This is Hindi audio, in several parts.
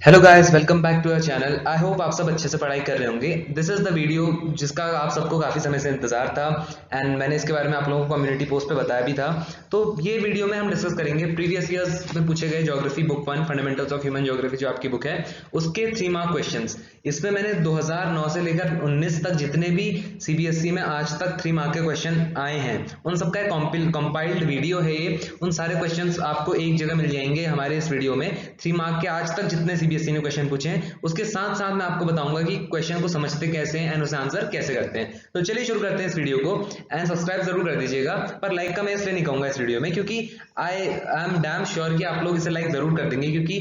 Hello guys, welcome back to our channel. I hope आप सब अच्छे से पढ़ाई कर रहे होंगे। दिस इज़ द वीडियो जिसका आप सबको काफ़ी समय से इंतजार था एंड मैंने इसके बारे में आप लोगों को कम्युनिटी पोस्ट पे बताया भी था। तो ये वीडियो में हम डिस्कस करेंगे प्रीवियस ईयर्स में पूछे गए geography book 1 fundamentals of human geography जो आपकी बुक है उसके 3 मार्क क्वेश्चंस। इसमें मैंने 2009 से लेकर 19 तक जितने भी सीबीएसई में आज तक 3 मार्क के क्वेश्चन आए हैं उन सबका एक कंपाइल्ड वीडियो है ये। उन सारे क्वेश्चंस आपको एक जगह मिल जाएंगे हमारे इस वीडियो में। 3 मार्क के आज तक जितने सीबीएसई ने क्वेश्चन पूछे हैं उसके साथ साथ मैं आपको बताऊंगा कि क्वेश्चन को समझते कैसे हैं एंड उसे आंसर कैसे करते हैं। तो चलिए शुरू करते हैं इस वीडियो को एंड सब्सक्राइब जरूर कर दीजिएगा। पर लाइक का मैं इसलिए नहीं कहूंगा इस वीडियो में क्योंकि आई एम डैम श्योर कि आप लोग इसे लाइक जरूर कर देंगे क्योंकि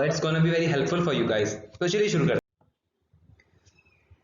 it's gonna be very helpful for you guys. तो चलिए शुरू करते हैं।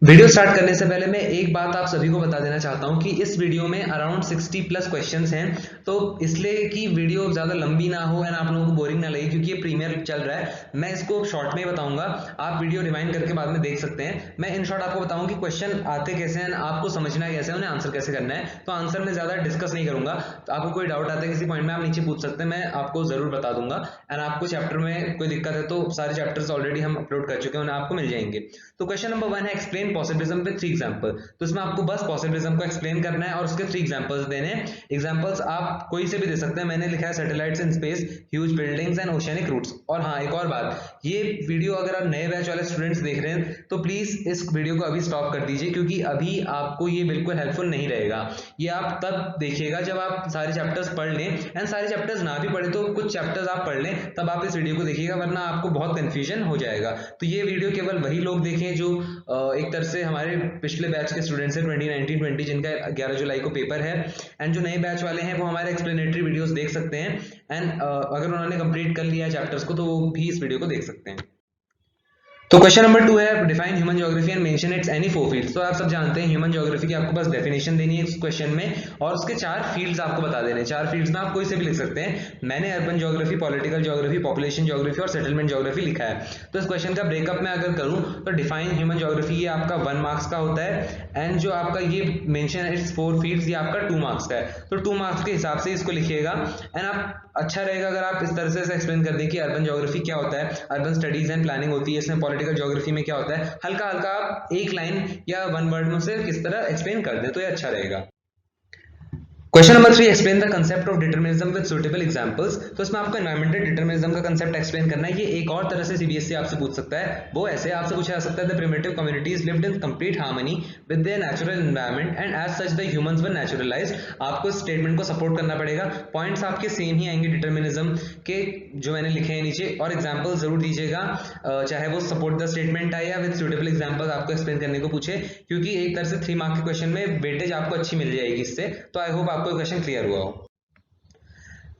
वीडियो स्टार्ट करने से पहले मैं एक बात आप सभी को बता देना चाहता हूं कि इस वीडियो में अराउंड 60 प्लस क्वेश्चंस हैं। तो इसलिए कि वीडियो ज्यादा लंबी ना हो एंड आप लोगों को बोरिंग ना लगे क्योंकि ये प्रीमियर चल रहा है। मैं इसको शॉर्ट में ही बताऊंगा, आप वीडियो रिवाइंड करके बाद में देख सकते हैं। मैं इन शॉर्ट आपको बताऊं कि क्वेश्चन आते कैसे हैं, आपको समझना कैसे है, उन्हें आंसर कैसे करना है। तो आंसर में ज्यादा डिस्कस नहीं करूंगा। तो आपको कोई डाउट आता है किसी पॉइंट में आप नीचे पूछ सकते हैं, मैं आपको जरूर बता दूंगा। एंड आपको चैप्टर में कोई दिक्कत है तो सारे चैप्टर्स ऑलरेडी हम अपलोड कर चुके हैं, उन्हें आपको मिल जाएंगे। तो क्वेश्चन नंबर 1 है एक्सप्लेन पॉसिबिलिज्म विद 3 एग्जांपल। तो इसमें आपको बस पॉसिबिलिज्म को एक्सप्लेन करना है और उसके 3 एग्जांपल्स देने हैं। एग्जांपल्स आप कोई से भी दे सकते हैं, मैंने लिखा है satellites in space, huge buildings and oceanic routes. और हाँ, एक और बात, ये वीडियो अगर आप नए बैच वाले स्टूडेंट्स देख रहे हैं तो प्लीज इस वीडियो को अभी स्टॉप कर दीजिए क्योंकि अभी आपको ये बिल्कुल हेल्पफुल नहीं रहेगा। ये आप तब देखिएगा जब आप सारे चैप्टर्स पढ़ लें एंड सारे चैप्टर्स ना भी पढ़े तो कुछ चैप्टर्स आप पढ़ लें, तब आप इस वीडियो को देखिएगा, वरना आपको बहुत कंफ्यूजन हो जाएगा। तो ये वीडियो केवल वही लोग देखें जो एक तरह से हमारे पिछले बैच के स्टूडेंट्स हैं 2019-20 जिनका 11 जुलाई को पेपर है। एंड जो नए बैच वाले हैं वो हमारे एक्सप्लेनेटरी वीडियोस देख सकते हैं एंड अगर उन्होंने कंप्लीट कर लिया है चैप्टर्स को तो वो भी इस वीडियो को देख सकते हैं। तो क्वेश्चन नंबर 2 है define human geography and mention it's any 4 fields. तो आप सब जानते हैं ह्यूमन ज्योग्राफी की आपको बस डेफिनेशन देनी है इस क्वेश्चन में और उसके 4 फील्ड्स आपको बता देने हैं। 4 फील्ड्स में आप कोई से भी लिख सकते हैं। मैंने urban geography, political geography, population geography और सेटलमेंट ज्योग्राफी लिखा है। तो इस क्वेश्चन का ब्रेकअप में अगर करूं तो डिफाइन ह्यूमन ज्योग्राफी ये आपका 1 मार्क्स का होता है एंड जो आपका ये मेंशन इट्स 4 फील्ड्स ये आपका 2 मार्क्स का है। तो 2 मार्क्स के हिसाब से इसको लिखिएगा एंड आप अच्छा रहेगा अगर आप इस तरह से एक्सप्लेन कर दें कि अर्बन ज्योग्राफी क्या होता है, अर्बन स्टडीज एंड प्लानिंग होती है इसमें, पॉलिटिकल ज्योग्राफी में क्या होता है, हल्का हल्का आप एक लाइन या 1 वर्ड में से किस तरह एक्सप्लेन कर दें तो ये अच्छा रहेगा। Question number 3 explain the concept of determinism with suitable examples. तो इसमें आपको एनवायरमेंटल डिटरमिनिज्म का कंसेप्ट एक्सप्लेन करना है। ये एक और तरह से सीबीएसई आपसे पूछ सकता है, वो ऐसे आपसे पूछा जा सकता है the primitive communities lived in complete harmony with their natural environment and as such the humans were naturalized. आपको इस स्टेटमेंट को सपोर्ट करना पड़ेगा। पॉइंट्स आपके सेम ही आएंगे डिटरमिनिज्म के जो मैंने लिखे हैं नीचे, और एग्जांपल जरूर दीजिएगा चाहे वो सपोर्ट द स्टेटमेंट आए या विद सुटेबल एग्जांपल्स आपको एक्सप्लेन करने को पूछे, क्योंकि एक तरह से 3 मार्क के क्वेश्चन में वेटेज आपको अच्छी मिल जाएगी इससे। तो आई होप आपको क्वेश्चन क्लियर हुआ हो।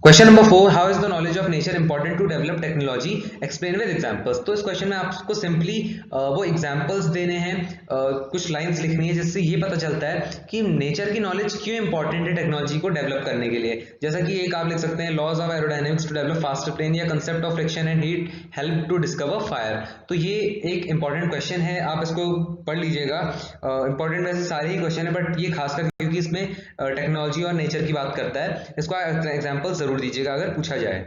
Question number 4 how is the knowledge of nature important to develop technology, explain with examples. तो इस क्वेश्चन में आपको सिंपली वो एग्जांपल्स देने हैं, कुछ लाइंस लिखनी है जिससे ये पता चलता है कि नेचर की नॉलेज क्यों इंपॉर्टेंट है टेक्नोलॉजी को डेवलप करने के लिए। जैसा कि एक आप लिख सकते हैं laws of aerodynamics to develop faster plane या concept of friction and heat help to discover fire. तो ये एक इंपॉर्टेंट क्वेश्चन है, आप इसको पढ़ लीजिएगा। इंपॉर्टेंट वैसे सारे ही क्वेश्चन है बट ये खासकर क्योंकि इसमें टेक्नोलॉजी और नेचर की बात करता है, इसको एग्जांपल जरूर दीजिएगा अगर पूछा जाए।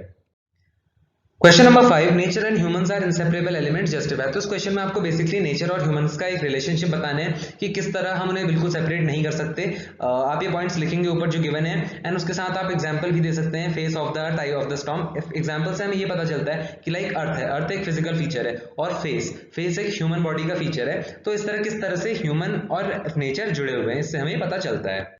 Question number 5 nature and humans are inseparable elements justify. तो इस क्वेश्चन में आपको बेसिकली नेचर और ह्यूमंस का एक रिलेशनशिप बताना है कि किस तरह हम उन्हें बिल्कुल सेपरेट नहीं कर सकते। आप ये पॉइंट्स लिखेंगे ऊपर जो गिवन है एंड उसके साथ आप एग्जांपल भी दे सकते हैं, face of the earth, I of the storm. Example से हमें ये पता चलता है कि लाइक अर्थ है, अर्थ एक फिजिकल फीचर है और फेस एक ह्यूमन बॉडी का फीचर है। तो इस तरह किस तरह से ह्यूमन और नेचर जुड़े हुए हैं इससे हमें पता चलता है।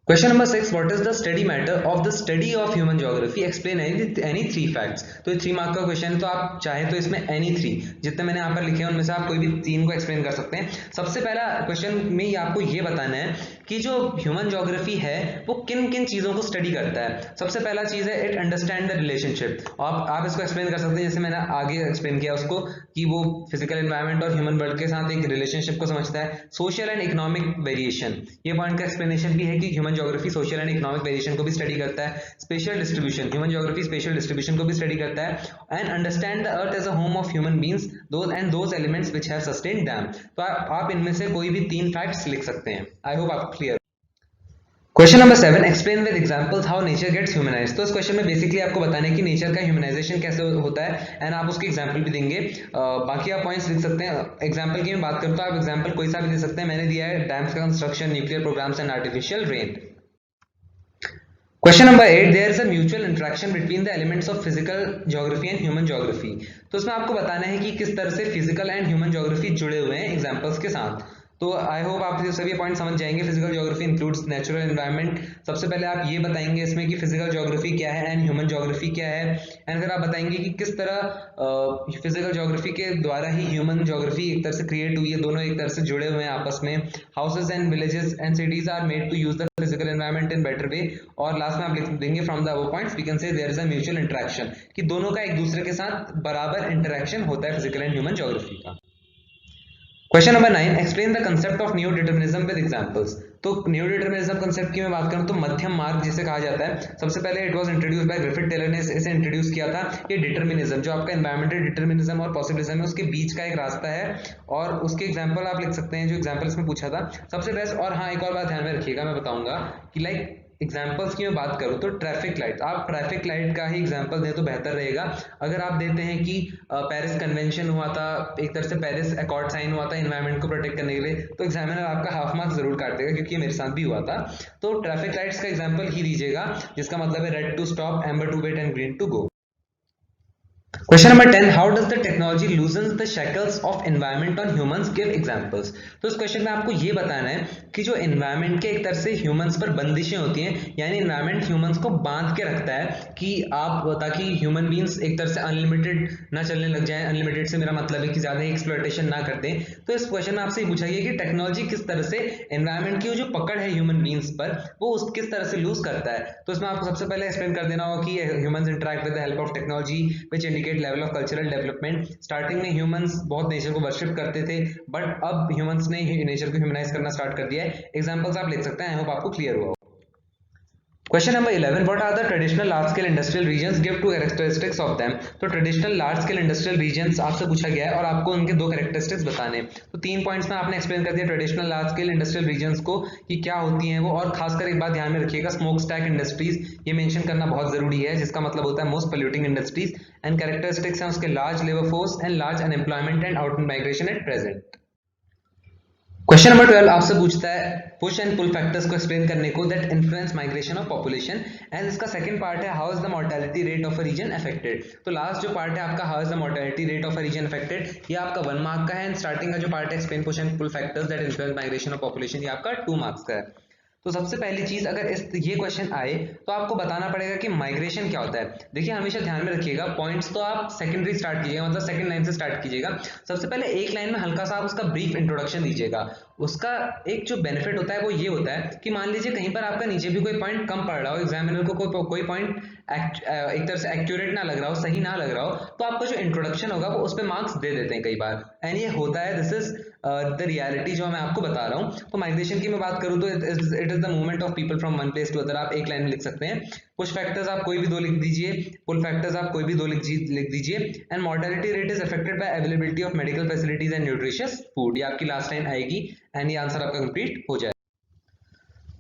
Question number 6 what is the study matter of the study of human geography, explain any 3 facts. तो ये 3 मार्क का क्वेश्चन है, तो आप चाहे तो इसमें एनी 3 जितने मैंने यहाँ पर लिखे हैं उनमें से आप कोई भी 3 को एक्सप्लेन कर सकते हैं। सबसे पहला क्वेश्चन में ही आपको ये बताना है कि जो ह्यूमन ज्योग्राफी है वो किन किन चीजों को स्टडी करता है। सबसे पहला चीज है इट अंडरस्टैंड द रिलेशनशिप। आप इसको एक्सप्लेन कर सकते हैं जैसे मैंने आगे एक्सप्लेन किया उसको कि वो फिजिकल एनवायरनमेंट और ह्यूमन वर्ल्ड के साथ एक रिलेशनशिप को समझता है। सोशल एंड इकोनॉमिक वेरिएशन, ये पॉइंट का एक्सप्लेनेशन भी है कि human geography social and economic variation को भी स्टडी करता है। Special distribution, human geography special distribution को भी स्टडी करता है and understand the earth as a home of human beings those elements which have sustained them. तो आप इनमें से कोई भी 3 फैक्ट्स लिख सकते हैं। आई होप आप clear. Question number 7, explain with examples how nature gets humanised. तो इस क्वेश्चन में बेसिकली आपको बताना है कि नेचर का ह्यूमनाइजेशन कैसे होता है एंड आप उसके एग्जांपल भी देंगे। बाकी आप पॉइंट्स लिख सकते हैं। एग्जांपल की मैं बात करूं तो आप एग्जांपल कोई सा भी दे सकते हैं। मैंने दिया है डैम्स का construction, nuclear programmes and artificial rain. Question number 8, there is a mutual interaction between the elements of physical geography and human geography. तो इसमें आपको बताना है कि किस तरह से फिजिकल एंड ह्यूमन ज्योग्राफी जुड़े हुए हैं एग्जांपल्स के साथ। तो आई होप आप ये सभी पॉइंट समझ जाएंगे। Physical geography includes natural environment. सबसे पहले आप ये बताएंगे इसमें कि फिजिकल ज्योग्राफी क्या है एंड ह्यूमन ज्योग्राफी क्या है, एंड फिर आप बताएंगे कि किस तरह फिजिकल ज्योग्राफी के द्वारा ही ह्यूमन ज्योग्राफी एक तरह से क्रिएट हुई है। दोनों एक तरह से जुड़े हुए हैं आपस में। Houses and villages and cities are made to use the physical environment in better way. और लास्ट में आप लिख देंगे from the above points we can say there is a mutual interaction, कि दोनों का एक दूसरे के साथ बराबर इंटरेक्शन होता है फिजिकल एंड ह्यूमन ज्योग्राफी का। Question number 9, explain the concept of new determinism with examples. तो न्यू डिटर्मिनिज्म कंसेप्ट की मैं बात करूं तो मध्यम मार्ग जिसे कहा जाता है। सबसे पहले it was introduced by Griffith Taylor ने इसे इंट्रोड्यूस किया था। ये डिटर्मिनिज्म जो आपका एनवायरमेंटल डिटर्मिनिज्म और पॉसिबिलिज्म है उसके बीच का एक रास्ता है, और उसके एग्जांपल आप लिख सकते हैं जो एग्जांपल्स में पूछा था सबसे बेस्ट। और हाँ, एक और बात ध्यान में रखिएगा, मैं बताऊंगा कि लाइक एग्जाम्पल्स की मैं बात करूं तो ट्रैफिक लाइट, आप ट्रैफिक लाइट का ही एग्जांपल दें तो बेहतर रहेगा। अगर आप देते हैं कि पेरिस कन्वेंशन हुआ था, एक तरह से पेरिस अकॉर्ड साइन हुआ था एनवायरनमेंट को प्रोटेक्ट करने के लिए, तो एग्जामिनर आपका हाफ मार्क्स जरूर काट देगा, क्योंकि मेरे साथ भी हुआ था। तो ट्रैफिक लाइट्स का एग्जांपल ही दीजिएगा जिसका मतलब है red to stop, amber to wait and green to go. Question number 10, how does the technology loosens the shackles of environment on humans, give examples. तो इस क्वेश्चन में आपको ये बताना है कि जो एनवायरनमेंट के एक तरह से ह्यूमंस पर बंदिशें होती हैं, यानी एनवायरनमेंट ह्यूमंस को बांध के रखता है कि आप, ताकि ह्यूमन बींग्स एक तरह से अनलिमिटेड ना चलने लग जाए। अनलिमिटेड से मेरा मतलब है कि ज्यादा ही एक्सप्लॉयटेशन ना कर दें। तो इस क्वेश्चन में आपसे ये पूछा गया कि टेक्नोलॉजी किस तरह से एनवायरनमेंट की जो पकड़ है ह्यूमन बींग्स पर वो किस तरह से लूज करता है। तो इसमें आपको सबसे पहले एक्सप्लेन कर देना होगा कि humans interact with the help of technology which indicate level of cultural development. Starting में ह्यूमंस बहुत नेचर को वर्शिप करते थे, बट अब ह्यूमंस ने नेचर को ह्यूमनाइज करना स्टार्ट कर दिया है। एग्जांपल्स आप लिख सकते हैं। आई होप आपको क्लियर हुआ। Question number 11, what are the traditional large scale industrial regions, give two characteristics of them. तो traditional large scale industrial regions आपसे पूछा गया है और आपको उनके दो कैरेक्टरिस्टिक्स बताने। तो 3 पॉइंट्स में आपने एक्सप्लेन कर दिया traditional large scale industrial regions को कि क्या होती हैं वो, और खासकर एक बात ध्यान में रखिएगा, स्मोक स्टैक इंडस्ट्रीज ये मेंशन करना बहुत जरूरी है, जिसका मतलब होता है most polluting industries. And characteristics हैं उसके large labour force and large unemployment and outward migration at present. Question number 12 आपसे पूछता है पुश एंड पुल फैक्टर्स को एक्सप्लेन करने को that influence migration of population, and इसका सेकंड पार्ट है how is the mortality rate of a region affected. तो लास्ट जो पार्ट है आपका how is the mortality rate of a region affected, ये आपका 1 मार्क का है। एंड स्टार्टिंग का जो पार्ट है explain push and pull factors that influence migration of population, ये आपका 2 मार्क्स का है। तो सबसे पहली चीज, अगर ये क्वेश्चन आए तो आपको बताना पड़ेगा कि माइग्रेशन क्या होता है। देखिए हमेशा ध्यान में रखिएगा, पॉइंट्स तो आप सेकेंडरी स्टार्ट कीजिएगा, मतलब सेकंड लाइन से स्टार्ट कीजिएगा। सबसे पहले एक लाइन में हल्का सा आप उसका ब्रीफ इंट्रोडक्शन दीजिएगा। उसका एक जो बेनिफिट होता है वो ये होता है कि मान लीजिए कहीं पर आपका नीचे भी कोई पॉइंट कम पड़ रहा हो, एग्जामिनर को कोई पॉइंट एक तरह से एक्यूरेट ना लग रहा हो, सही ना लग रहा हो, तो आपका जो इंट्रोडक्शन होगा वो उस पर मार्क्स दे देते हैं कई बार। एंड ये होता है, दिस इज द रियलिटी जो मैं आपको बता रहा हूँ। तो माइग्रेशन की मैं बात करूँ तो it is the movement of people from one place to other, आप एक लाइन में लिख सकते हैं। पुश फैक्टर्स आप कोई भी 2 लिख दीजिए, पुल फैक्टर्स आप कोई भी 2 लिख दीजिए। And mortality rate is affected by availability of medical facilities and nutritious food, ये आपकी लास्ट लाइन आएगी एंड ये आंसर आपका कंप्लीट हो जाएगा।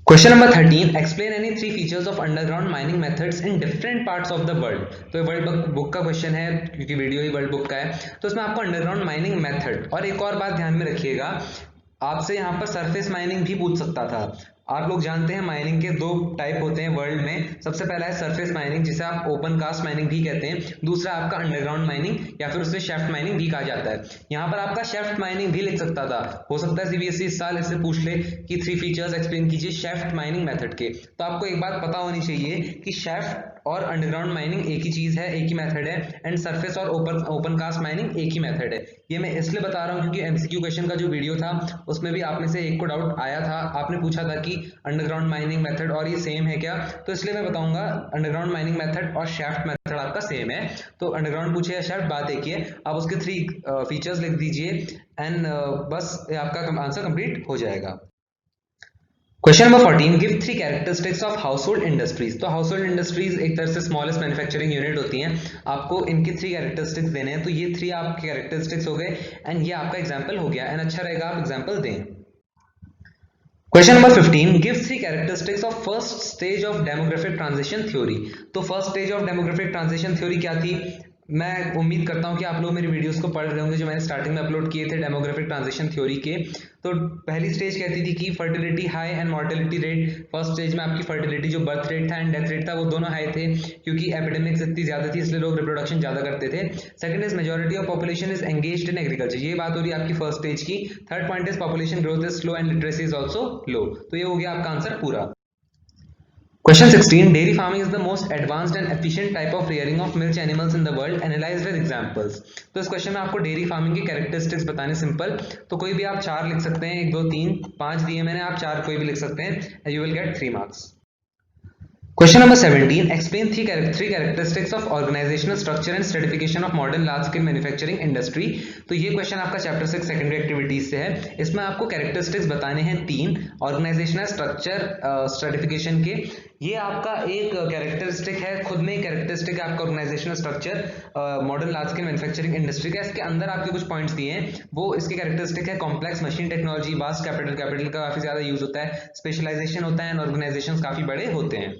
Question number 13, explain any 3 features of underground mining methods in different parts of the world. तो ये वर्ल्ड बुक का क्वेश्चन है, क्योंकि वीडियो ही वर्ल्ड बुक का है। तो इसमें आपको अंडरग्राउंड माइनिंग मेथड, और एक और बात ध्यान में रखिएगा, आपसे यहाँ पर सरफेस माइनिंग भी पूछ सकता था। आप लोग जानते हैं माइनिंग के 2 टाइप होते हैं वर्ल्ड में। सबसे पहला है सरफेस माइनिंग, जिसे आप ओपन कास्ट माइनिंग भी कहते हैं। दूसरा आपका अंडरग्राउंड माइनिंग, या फिर उसे शेफ्ट माइनिंग भी कहा जाता है। यहाँ पर आपका शेफ्ट माइनिंग भी लिख सकता था, हो सकता है सीबीएसई इस साल इससे पूछ ले कि 3 फीचर्स एक्सप्लेन कीजिए शेफ्ट माइनिंग मेथड के। तो आपको एक बात पता होनी चाहिए कि शेफ्ट और अंडरग्राउंड माइनिंग एक ही चीज है, एक ही मेथड है, एंड सरफेस और ओपन कास्ट माइनिंग एक ही मेथड है। ये मैं इसलिए बता रहा हूँ क्योंकि एमसीक्यू क्वेश्चन का जो वीडियो था उसमें भी आप में से एक को डाउट आया था, आपने पूछा था कि अंडरग्राउंड माइनिंग मेथड और ये सेम है क्या। तो इसलिए मैं बताऊंगा अंडरग्राउंड माइनिंग मेथड और शेफ्ट मेथड आपका सेम है। तो अंडरग्राउंड पूछे या शेफ्ट, बात एक ही है। आप उसके 3 फीचर्स लिख दीजिए एंड बस आपका आंसर कंप्लीट हो जाएगा। Question number 14, give 3 characteristics of household industries. तो हाउसहोल्ड इंडस्ट्रीज एक तरह से स्मॉलेस्ट मैन्युफैक्चरिंग यूनिट होती हैं। आपको इनके 3 कैरेक्टरिस्टिक्स देने हैं। तो ये 3 आपके कैरेक्टरिस्टिक्स हो गए एंड ये आपका एग्जांपल हो गया, एंड अच्छा रहेगा आप एग्जांपल दें। Question number 15, give 3 characteristics of first stage of demographic transition theory. तो first stage of demographic transition theory क्या थी? मैं उम्मीद करता हूं कि आप लोग मेरी वीडियोस को पढ़ रहे होंगे जो मैंने स्टार्टिंग में अपलोड किए थे डेमोग्राफिक ट्रांजिशन थ्योरी के। तो पहली स्टेज कहती थी कि fertility high and mortality rate. First stage में आपकी फर्टिलिटी जो बर्थ रेट था एंड डेथ रेट था वो दोनों हाई थे, क्योंकि एपिडेमिक्स इतनी ज्यादा थी इसलिए लोग रिप्रोडक्शन ज्यादा करते थे। Second is majority of population is engaged in agriculture, ये बात हो रही है आपकी फर्स्ट स्टेज की। Third point is population growth is slow and literacy is also low. तो ये हो गया आपका आंसर पूरा। Question 16, dairy farming is the most advanced and efficient type of rearing of milk animals in the world, analyzed with examples। तो इस क्वेश्चन में आपको डेयरी फार्मिंग की कैरेक्टरिस्टिक्स बताने सिंपल, तो कोई भी आप 4 लिख सकते हैं, 1 2 3 5 दिए मैंने, आप 4 कोई भी लिख सकते हैं, you will get 3 marks. Question number 17, explain three characteristics of organizational structure and stratification of modern large scale manufacturing industry। तो ये क्वेश्चन आपका चैप्टर 6 सेकेंडरी एक्टिविटीज से है। इसमें आपको कैरेक्टरिस्टिक्स बताने हैं 3 ऑर्गेनाइजेशनल स्ट्रक्चर स्ट्रेटिफिकेशन के। ये आपका एक कैरेक्टरिस्टिक है, खुद में कैरेक्टरिस्टिक है आपका organisational structure modern large scale manufacturing industry का। इसके अंदर आपके कुछ पॉइंट्स दिए हैं, वो इसके कैरेक्टरिस्टिक है। Complex machine technology, vast capital का काफी ज्यादा यूज होता है, स्पेशलाइजेशन होता है एंड ऑर्गेनाइजेशंस काफी बड़े होते हैं।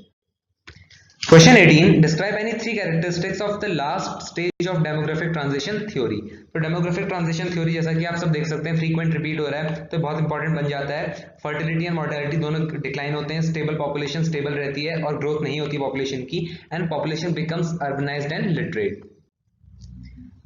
Question 18, describe any 3 characteristics of the last stage of demographic transition theory। तो demographic transition theory जैसा कि आप सब देख सकते हैं frequent repeat हो रहा है तो बहुत इंपॉर्टेंट बन जाता है। fertility and mortality दोनों डिक्लाइन होते हैं, stable population stable रहती है और growth नहीं होती population की, and population becomes urbanized and literate।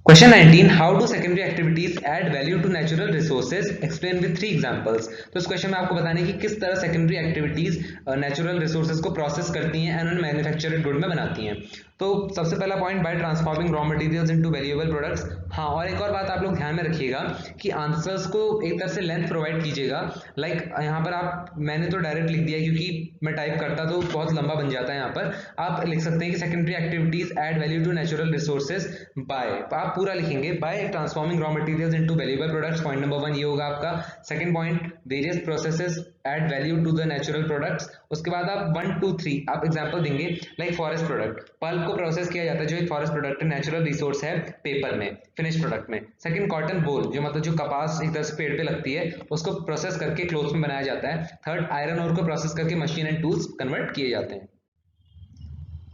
Question 19, how do secondary activities add value to natural resources, explain with 3 examples। तो इस क्वेश्चन में आपको बताने की किस तरह सेकेंडरी एक्टिविटीज नेचुरल रिसोर्सेज को प्रोसेस करती हैं एंड उन्हें मैन्युफैक्चर्ड गुड में बनाती हैं। तो सबसे पहला point, bye transforming raw materials into valuable products. हाँ, और एक और बात आप लोग ध्यान में रखिएगा कि आंसर्स को एक तरह से लेंथ प्रोवाइड कीजिएगा। लाइक यहाँ पर आप, मैंने तो डायरेक्ट लिख दिया क्योंकि मैं टाइप करता तो बहुत लंबा बन जाता है। यहाँ पर आप लिख सकते हैं कि secondary activities add value to natural resources by, आप पूरा लिखेंगे by transforming raw materials into valuable products. Point number 1 ये होगा आपका। Second point, various processes add value to the natural products. उसके बाद आप 1 2 3 आप एग्जांपल देंगे, लाइक फॉरेस्ट प्रोडक्ट, पल्प को प्रोसेस किया जाता है जो एक फॉरेस्ट प्रोडक्ट है, नेचुरल रिसोर्स है पेपर में, फिनिश प्रोडक्ट में। सेकंड, कॉटन वूल, जो मतलब जो कपास एक तरह से पेड़ पे लगती है उसको प्रोसेस करके क्लोथ्स में बनाया जाता है। थर्ड, आयरन ओर को प्रोसेस करके मशीन एंड टूल्स कन्वर्ट किए जाते हैं।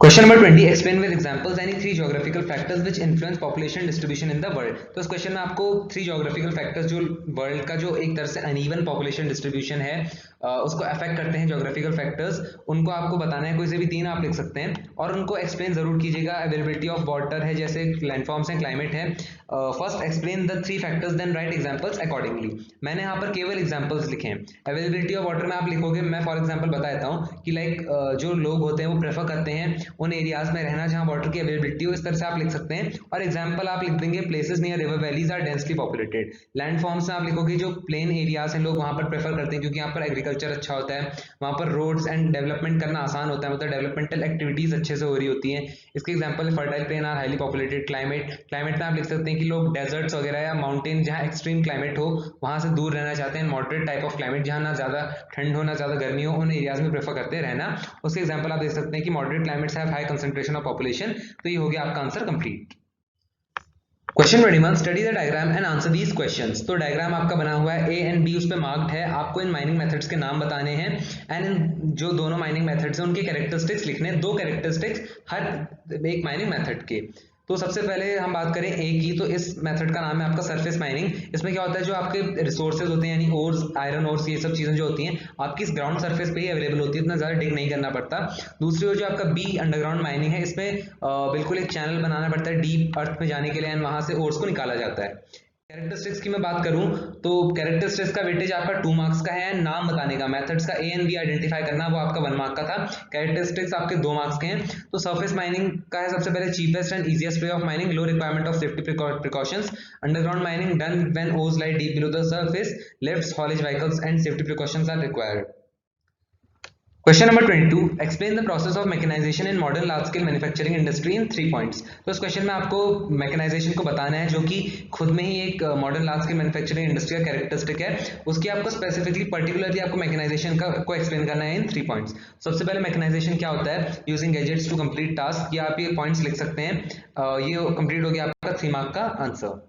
Question number 20, explain with examples any 3 geographical factors which influence population distribution in the world. तो इस क्वेश्चन में आपको 3 ज्योग्राफिकल फैक्टर्स जो वर्ल्ड का जो एक तरह से अनइवन पॉपुलेशन डिस्ट्रीब्यूशन है उसको अफेक्ट करते हैं, ज्योग्राफिकल फैक्टर्स, उनको आपको बताना है। कोई से भी 3 आप लिख सकते हैं और उनको एक्सप्लेन जरूर कीजिएगा। अवेलेबिलिटी ऑफ वाटर है, जैसे लैंडफॉर्म्स एंड क्लाइमेट है। First explain the 3 factors then write examples accordingly. मैंने यहाँ पर केवल एग्जांपल्स लिखे हैं। अवेलेबिलिटी ऑफ वाटर में आप लिखोगे, मैं फॉर एग्जांपल बता देता हूँ कि लाइक जो लोग होते हैं वो प्रेफर करते हैं उन एरियाज में रहना जहाँ वाटर की अवेलेबिलिटी हो, इस तरह से आप लिख सकते हैं। और एग्जांपल आप लिख देंगे, places near river valleys are densely populated. Landforms में आप लिखोगे जो प्लेन एरियाज हैं लोग वहाँ पर प्रेफर करते हैं क्योंकि यहाँ पर एग्रीकल्चर अच्छा होता है, वहाँ पर रोड्स एंड डेवलपमेंट करना आसान होता है, मतलब डेवलपमेंटल एक्टिविटीज अच्छे से हो रही होती हैं। इसके example fertile plain are highly populated. Climate में आप लिख सकते हैं कि लोग डेजर्ट्स वगैरह या माउंटेन जहाँ एक्सट्रीम क्लाइमेट हो वहाँ से दूर रहना चाहते हैं। मॉडरेट टाइप ऑफ क्लाइमेट जहाँ ना ज्यादा ठंड हो ना ज्यादा गर्मी हो, उन एरियाज में प्रेफर करते हैं रहना। उसके एग्जांपल आप देख सकते हैं कि moderate climates have high concentration of population. तो ये हो गया आपका answer complete. Question 21, study the diagram and answer these questions. तो डायग्राम आपका बना हुआ है, ए एंड बी उस पे मार्क्ड है। आपको इन माइनिंग मेथड्स के नाम बताने हैं एंड इन जो दोनों माइनिंग मेथड्स हैं उनके कैरेक्टरिस्टिक्स लिखने हैं। 2 कैरेक्टरिस्टिक्स हर एक माइनिंग मेथड के। तो सबसे पहले हम बात करें ए की, तो इस मेथड का नाम है आपका सरफेस माइनिंग। इसमें क्या होता है, जो आपके रिसोर्सेज होते हैं यानी ओर्स, आयरन ओर्स, ये सब चीजें जो होती हैं आपकी इस ग्राउंड सरफेस पे ही अवेलेबल होती है, इतना ज्यादा डिग नहीं करना पड़ता। दूसरी ओर जो आपका बी अंडरग्राउंड माइनिंग है, इसमें बिल्कुल एक चैनल बनाना पड़ता है डीप अर्थ में जाने के लिए एंड वहां से ओर्स को निकाला जाता है। कैरेक्टरिस्टिक्स की मैं बात करूं तो कैरेक्टरिस्टिक्स का वेटेज आपका 2 मार्क्स का है। नाम बताने का, मेथड्स का ए एंड बी आइडेंटिफाई करना, वो आपका 1 मार्क का था। कैरेक्टरिस्टिक्स आपके 2 मार्क्स के हैं। तो सरफेस माइनिंग का है सबसे पहले cheapest and easiest way of mining, low requirement of safety precautions. Underground mining done when ores lie deep below the surface, lifts, haulage vehicles and safety precautions are required। Question number 22, explain the process of mechanisation in modern large scale manufacturing industry in 3 points. तो इस क्वेश्चन में आपको मैकेनाइजेशन को बताना है जो कि खुद में ही एक modern large scale manufacturing industry का कैरेक्टरिस्टिक है। उसकी आपको स्पेसिफिकली पर्टिकुलरली आपको मैकेनाइजेशन को एक्सप्लेन करना है इन 3 पॉइंट्स। सबसे पहले मैकेनाइजेशन क्या होता है, using gadgets to complete task. ये आप ये पॉइंट्स लिख सकते हैं। ये कंप्लीट हो गया आपका 3 मार्क का answer.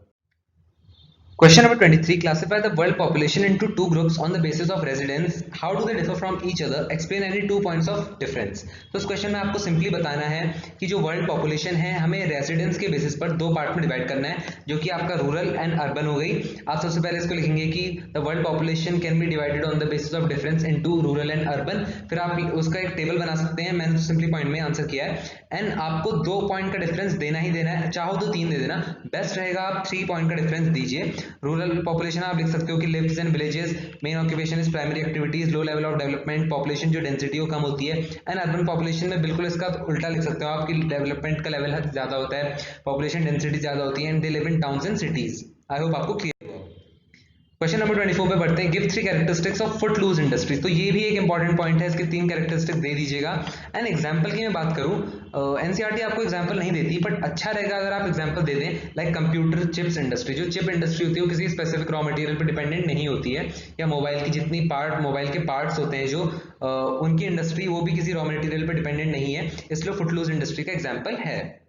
Question number 23. Classify the world population into two groups on the basis of residence. How do they differ from each other? Explain any 2 points of difference. तो इस क्वेश्चन में आपको सिंपली बताना है कि जो वर्ल्ड पॉपुलेशन है हमें रेजिडेंस के बेसिस पर दो पार्ट में डिवाइड करना है, जो कि आपका रूरल एंड अर्बन हो गई। आप सबसे पहले इसको लिखेंगे कि the world population can be divided on the basis of difference into rural and urban. फिर आप उसका एक टेबल बना सकते हैं, मैंने सिंपली पॉइंट में आंसर किया है। एंड आपको 2 पॉइंट का डिफरेंस देना ही देना है, चाहो तो 3 दे देना, बेस्ट रहेगा आप 3 पॉइंट का डिफरेंस दीजिए। रूरल पॉपुलेशन आप लिख सकते हो कि lives in villages, main occupation is primary activities, low level of development, population जो डेंसिटी वो कम होती है। एंड अर्बन पॉपुलेशन में बिल्कुल इसका उल्टा लिख सकते हो आप कि डेवलपमेंट का लेवल ज्यादा होता है, पॉपुलेशन डेंसिटी ज्यादा होती है, and they live in towns and cities. I hope आपको क्लियर। क्वेश्चन नंबर 24 पे बढ़ते हैं। Give 3 characteristics of footloose industries. तो ये भी एक इंपॉर्टेंट पॉइंट है, इसके 3 कैरेक्टरिस्टिक्स दे दीजिएगा। एंड एग्जांपल की मैं बात करूं, एनसीईआरटी आपको एग्जांपल नहीं देती, बट अच्छा रहेगा अगर आप एग्जांपल दे दें, लाइक कंप्यूटर चिप्स इंडस्ट्री। जो चिप इंडस्ट्री होती है वो किसी स्पेसिफिक रॉ मटेरियल पर डिपेंडेंट नहीं होती है, या मोबाइल की जितनी मोबाइल के पार्ट्स होते हैं जो उनकी इंडस्ट्री, वो भी किसी रॉ मटेरियल पर डिपेंडेंट नहीं है, इसलिए फुट लूज इंडस्ट्री का एग्जाम्पल है।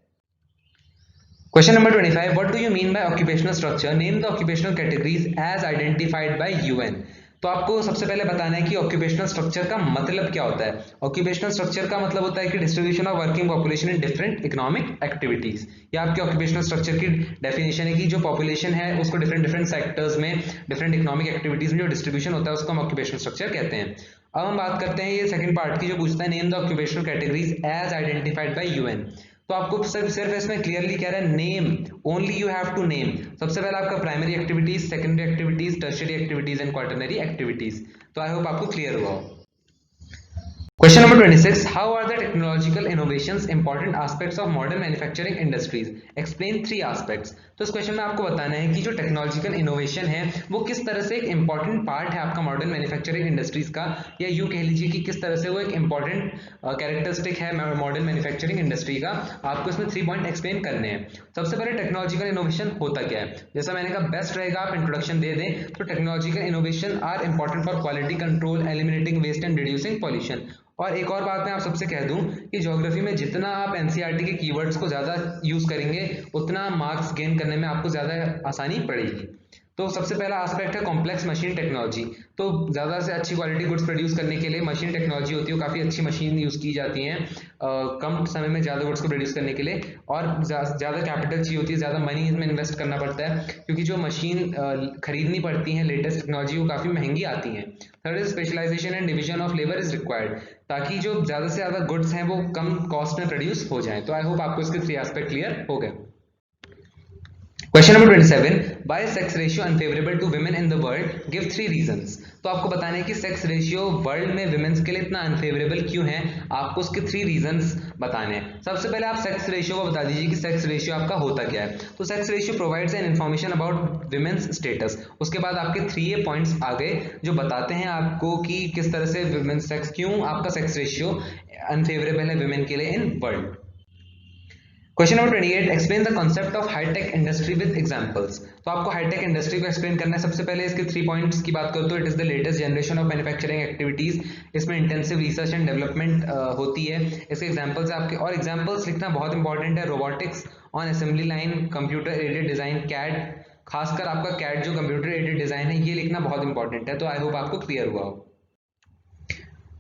Question number 25. What do you mean by occupational structure? Name the occupational categories as identified by UN. तो आपको सबसे पहले बताना है कि ऑक्यूपेशनल स्ट्रक्चर का मतलब क्या होता है। ऑक्यूपेशनल स्ट्रक्चर का मतलब होता है कि distribution of working population in different economic activities. या आपके ऑक्यूपेशनल स्ट्रक्चर की डेफिनेशन है कि जो पॉपुलेशन है उसको डिफरेंट सेक्टर्स में, डिफरेंट इकोनॉमिक एक्टिविटीज में जो डिस्ट्रीब्यूशन होता है उसको हम ऑक्यूपेशनल स्ट्रक्चर कहते हैं। अब हम बात करते हैं ये सेकंड पार्ट की, जो पूछता है name the occupational categories as identified by UN. तो आपको सिर्फ इसमें क्लियरली कह रहा है name, only you have to name. सबसे पहले आपका primary activities, secondary activities, tertiary activities and quaternary activities. तो आई होप आपको क्लियर हुआ। Question number 26. How are the technological innovations important aspects of modern manufacturing industries? Explain 3 aspects. तो इस क्वेश्चन में आपको बताना है कि जो टेक्नोलॉजिकल इनोवेशन है वो किस तरह से एक इंपॉर्टेंट पार्ट है आपका मॉडर्न मैन्युफैक्चरिंग इंडस्ट्रीज का, या यूं कह लीजिए कि किस तरह से वो एक इंपॉर्टेंट कैरेक्टरिस्टिक है मॉडर्न मैन्युफैक्चरिंग इंडस्ट्री का। आपको इसमें 3 पॉइंट एक्सप्लेन करने हैं। सबसे पहले टेक्नोलॉजिकल इनोवेशन होता क्या है, जैसा मैंने कहा बेस्ट रहेगा आप इंट्रोडक्शन दे दें। तो technological innovation are important for quality control, eliminating waste and reducing pollution. और एक और बात मैं आप सबसे कह दूं कि ज्योग्राफी में जितना आप एनसीईआरटी के कीवर्ड्स को ज्यादा यूज करेंगे उतना मार्क्स गेन करने में आपको ज्यादा आसानी पड़ेगी। तो सबसे पहला एस्पेक्ट है कॉम्प्लेक्स मशीन टेक्नोलॉजी। तो ज्यादा से अच्छी क्वालिटी गुड्स प्रोड्यूस करने के लिए मशीन टेक्नोलॉजी होती है, काफी अच्छी मशीन यूज की जाती हैं कम समय में ज्यादा गुड्स को प्रोड्यूस करने के लिए, और ज्यादा कैपिटल चाहिए होती है, ज्यादा मनी इसमें इन्वेस्ट करना पड़ता है, क्योंकि जो मशीन खरीदनी पड़ती है लेटेस्ट टेक्नोलॉजी वो काफी महंगी आती हैं। Third is specialisation and division of labour is required, ताकि जो ज्यादा से ज्यादा गुड्स हैं वो कम कॉस्ट में प्रोड्यूस हो जाए। तो आई होप आपको इसके 3 एस्पेक्ट क्लियर हो गए। Question number 27. Why is sex ratio unfavorable to women in the world? Give 3 reasons. तो आपको बताना है कि सेक्स रेशियो वर्ल्ड में विमेंस के लिए इतना अनफेवरेबल क्यों है, आपको उसके 3 रीजंस बताने हैं। सबसे पहले आप सेक्स रेशियो को बता दीजिए कि सेक्स रेशियो आपका होता क्या है। तो sex ratio provides an information about women's status. उसके बाद आपके 3 पॉइंट्स आ गए जो बताते हैं आपको कि किस तरह से विमेंस सेक्स, क्यों आपका सेक्स रेशियो अनफेवरेबल है विमेन के लिए in world. Question number 28. Explain the concept of high tech industry with examples. तो आपको हाईटेक इंडस्ट्री को एक्सप्लेन करना है। सबसे पहले इसके 3 पॉइंट्स की बात करो तो it is the latest generation of manufacturing activities. इसमें इंटेंसिव रिसर्च एंड डेवलपमेंट होती है। इसके एग्जांपल्स आपके, और एग्जांपल्स लिखना बहुत इंपॉर्टेंट है। Robotics on assembly line, computer aided design, CAD, खासकर आपका कैड जो कंप्यूटर एडेड डिजाइन है ये लिखना बहुत इंपॉर्टेंट है। तो आई होप आपको क्लियर हुआ हो।